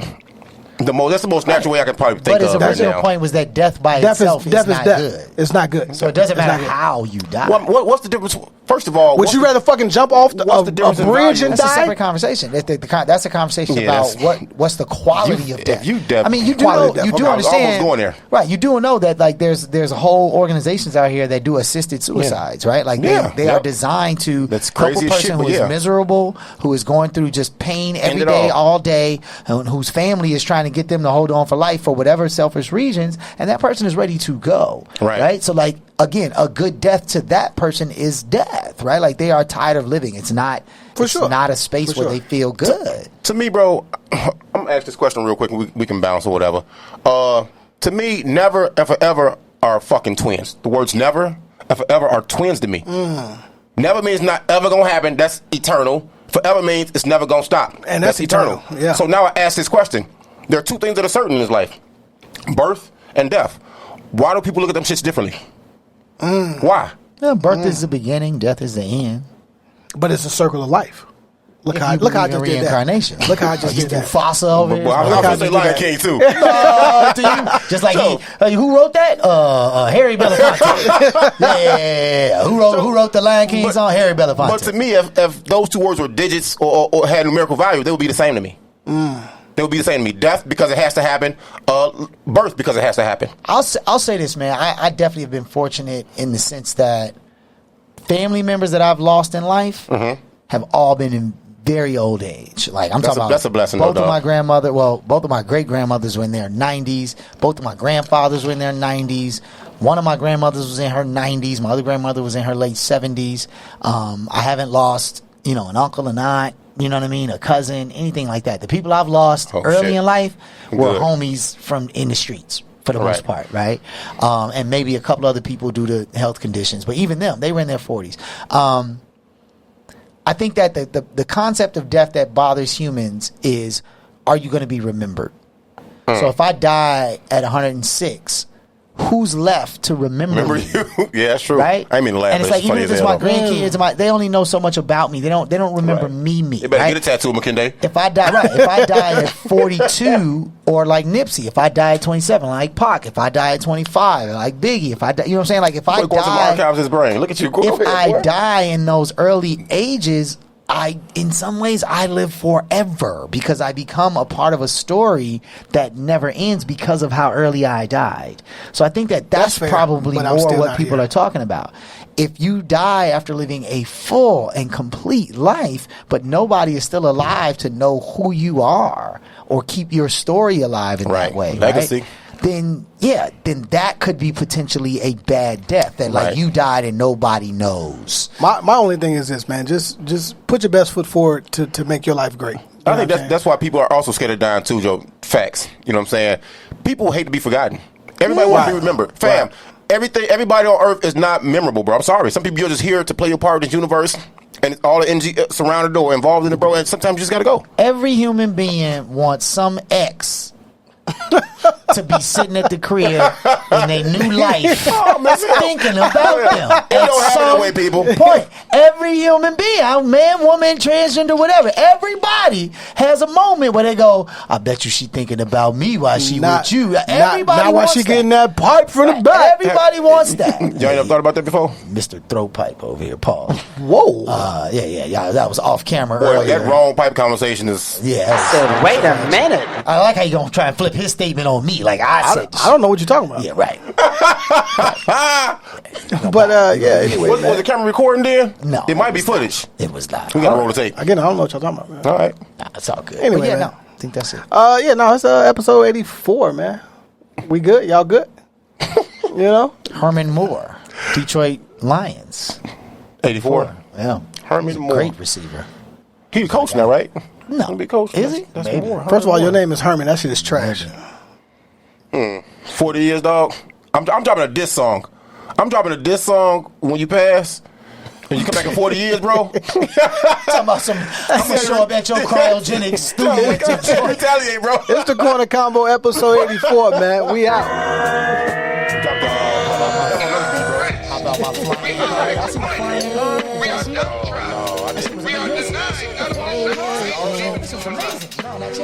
That's the most natural way I can probably think but his of right original now. point was that death by itself is not good. It's not good. So it doesn't matter how you die. What's the difference? First of all, would you rather fucking jump off a bridge and That's a die? separate conversation. That's a conversation about what's the quality of death. I mean, you do know, you do understand. I was going there. Right, you do know that like there's whole organizations out here that do assisted suicides, right? Like they are designed to help a person who is miserable, who is going through just pain every day, all day, and whose family is trying to get them to hold on for life for whatever selfish reasons, and that person is ready to go. Right? So like again, a good death to that person is death, right? Like they are tired of living. It's not not a space where they feel good. To me, bro, I'm gonna ask this question real quick and we can bounce or whatever. To me, never, ever, ever are fucking twins. The words never, ever, ever are twins to me. Never means not ever gonna happen. That's eternal. Forever means it's never gonna stop. And that's eternal. Yeah. So now I ask this question. There are two things that are certain in this life. Birth and death. Why do people look at them shits differently? Why? Yeah, birth is the beginning, death is the end. But it's a circle of life. Look how I just did that. Look how I just did that. Fossil over here. I'm gonna say Lion King too. Just like who wrote that? Harry Belafonte. Yeah. Who wrote the Lion King song? Harry Belafonte. But to me, if those two words were digits or had numerical value, they would be the same to me. They would be the same to me. Death because it has to happen. Birth because it has to happen. I'll say this, man. I definitely have been fortunate in the sense that family members that I've lost in life have all been in very old age. Like I'm talking about that's a blessing. Both of my great grandmothers were in their 90s. Both of my grandfathers were in their 90s. One of my grandmothers was in her 90s. My other grandmother was in her late 70s. I haven't lost, an uncle, an aunt, you know what I mean, a cousin, anything like that. The people I've lost early in life were homies from in the streets for the most part, right? And maybe a couple other people due to health conditions, but even them, they were in their 40s. I think that the concept of death that bothers humans is, are you going to be remembered? So if I die at 106, who's left to remember me? You? Yeah, that's true. Right? I mean, laugh. And it's like, even if it's my grandkids, they only know so much about me. They don't remember me. They better get a tattoo, McKinday. If I die at 42, or like Nipsey, if I die at 27, like Pac, if I die at 25, like Biggie, if I die, you know what I'm saying? Like if I die, archives his brain. Look at you. If I die in those early ages, in some ways, I live forever because I become a part of a story that never ends because of how early I died. So I think that's probably more what people are talking about. If you die after living a full and complete life, but nobody is still alive to know who you are or keep your story alive in that way, legacy. Then that could be potentially a bad death. That like you died and nobody knows. My only thing is this, man. Just put your best foot forward to make your life great. I think that's why people are also scared of dying too, Joe. Facts. You know what I'm saying? People hate to be forgotten. Everybody wants to be remembered. Fam, everybody on earth is not memorable, bro. I'm sorry. Some people, you're just here to play your part in this universe. And all the energy surrounded or involved in it, bro. And sometimes you just got to go. Every human being wants some ex to be sitting at the crib in their new life thinking about them. At some people. point, every human being, man, woman, transgender, whatever, everybody has a moment where they go, I bet you she thinking about me while she with you. Everybody not wants while she that. getting that pipe from the back. Everybody wants that. Y'all never thought about that before? Mr. Throat Pipe over here, Paul. Whoa. Yeah. That was off camera earlier. That wrong pipe conversation is... So wait a minute. I like how you gonna try and flip his statement on me like I said. I don't know what you're talking about. Yeah, right. But anyway, was the camera recording there? No, it might be footage. It was not. We gotta roll the tape again. I don't know what y'all talking about, man. All right, it's all good. Anyway, but no, I think that's it. It's episode 84, man. We good? Y'all good? Herman Moore, Detroit Lions. 84. Yeah, Herman Moore, great receiver. He's coach now, right? No, be coach. Is he? That's Maybe. Moore. First of all, your name is Herman. That shit is trash. 40 years, dog. I'm dropping a diss song. I'm dropping a diss song when you pass. And you come back in 40 years, bro. Talking about I'm gonna show up at your cryogenic studio. Retaliate, bro. It's the Corner Combo episode 84, man. We out. How about my flying? I see my flying. This was amazing. No, that's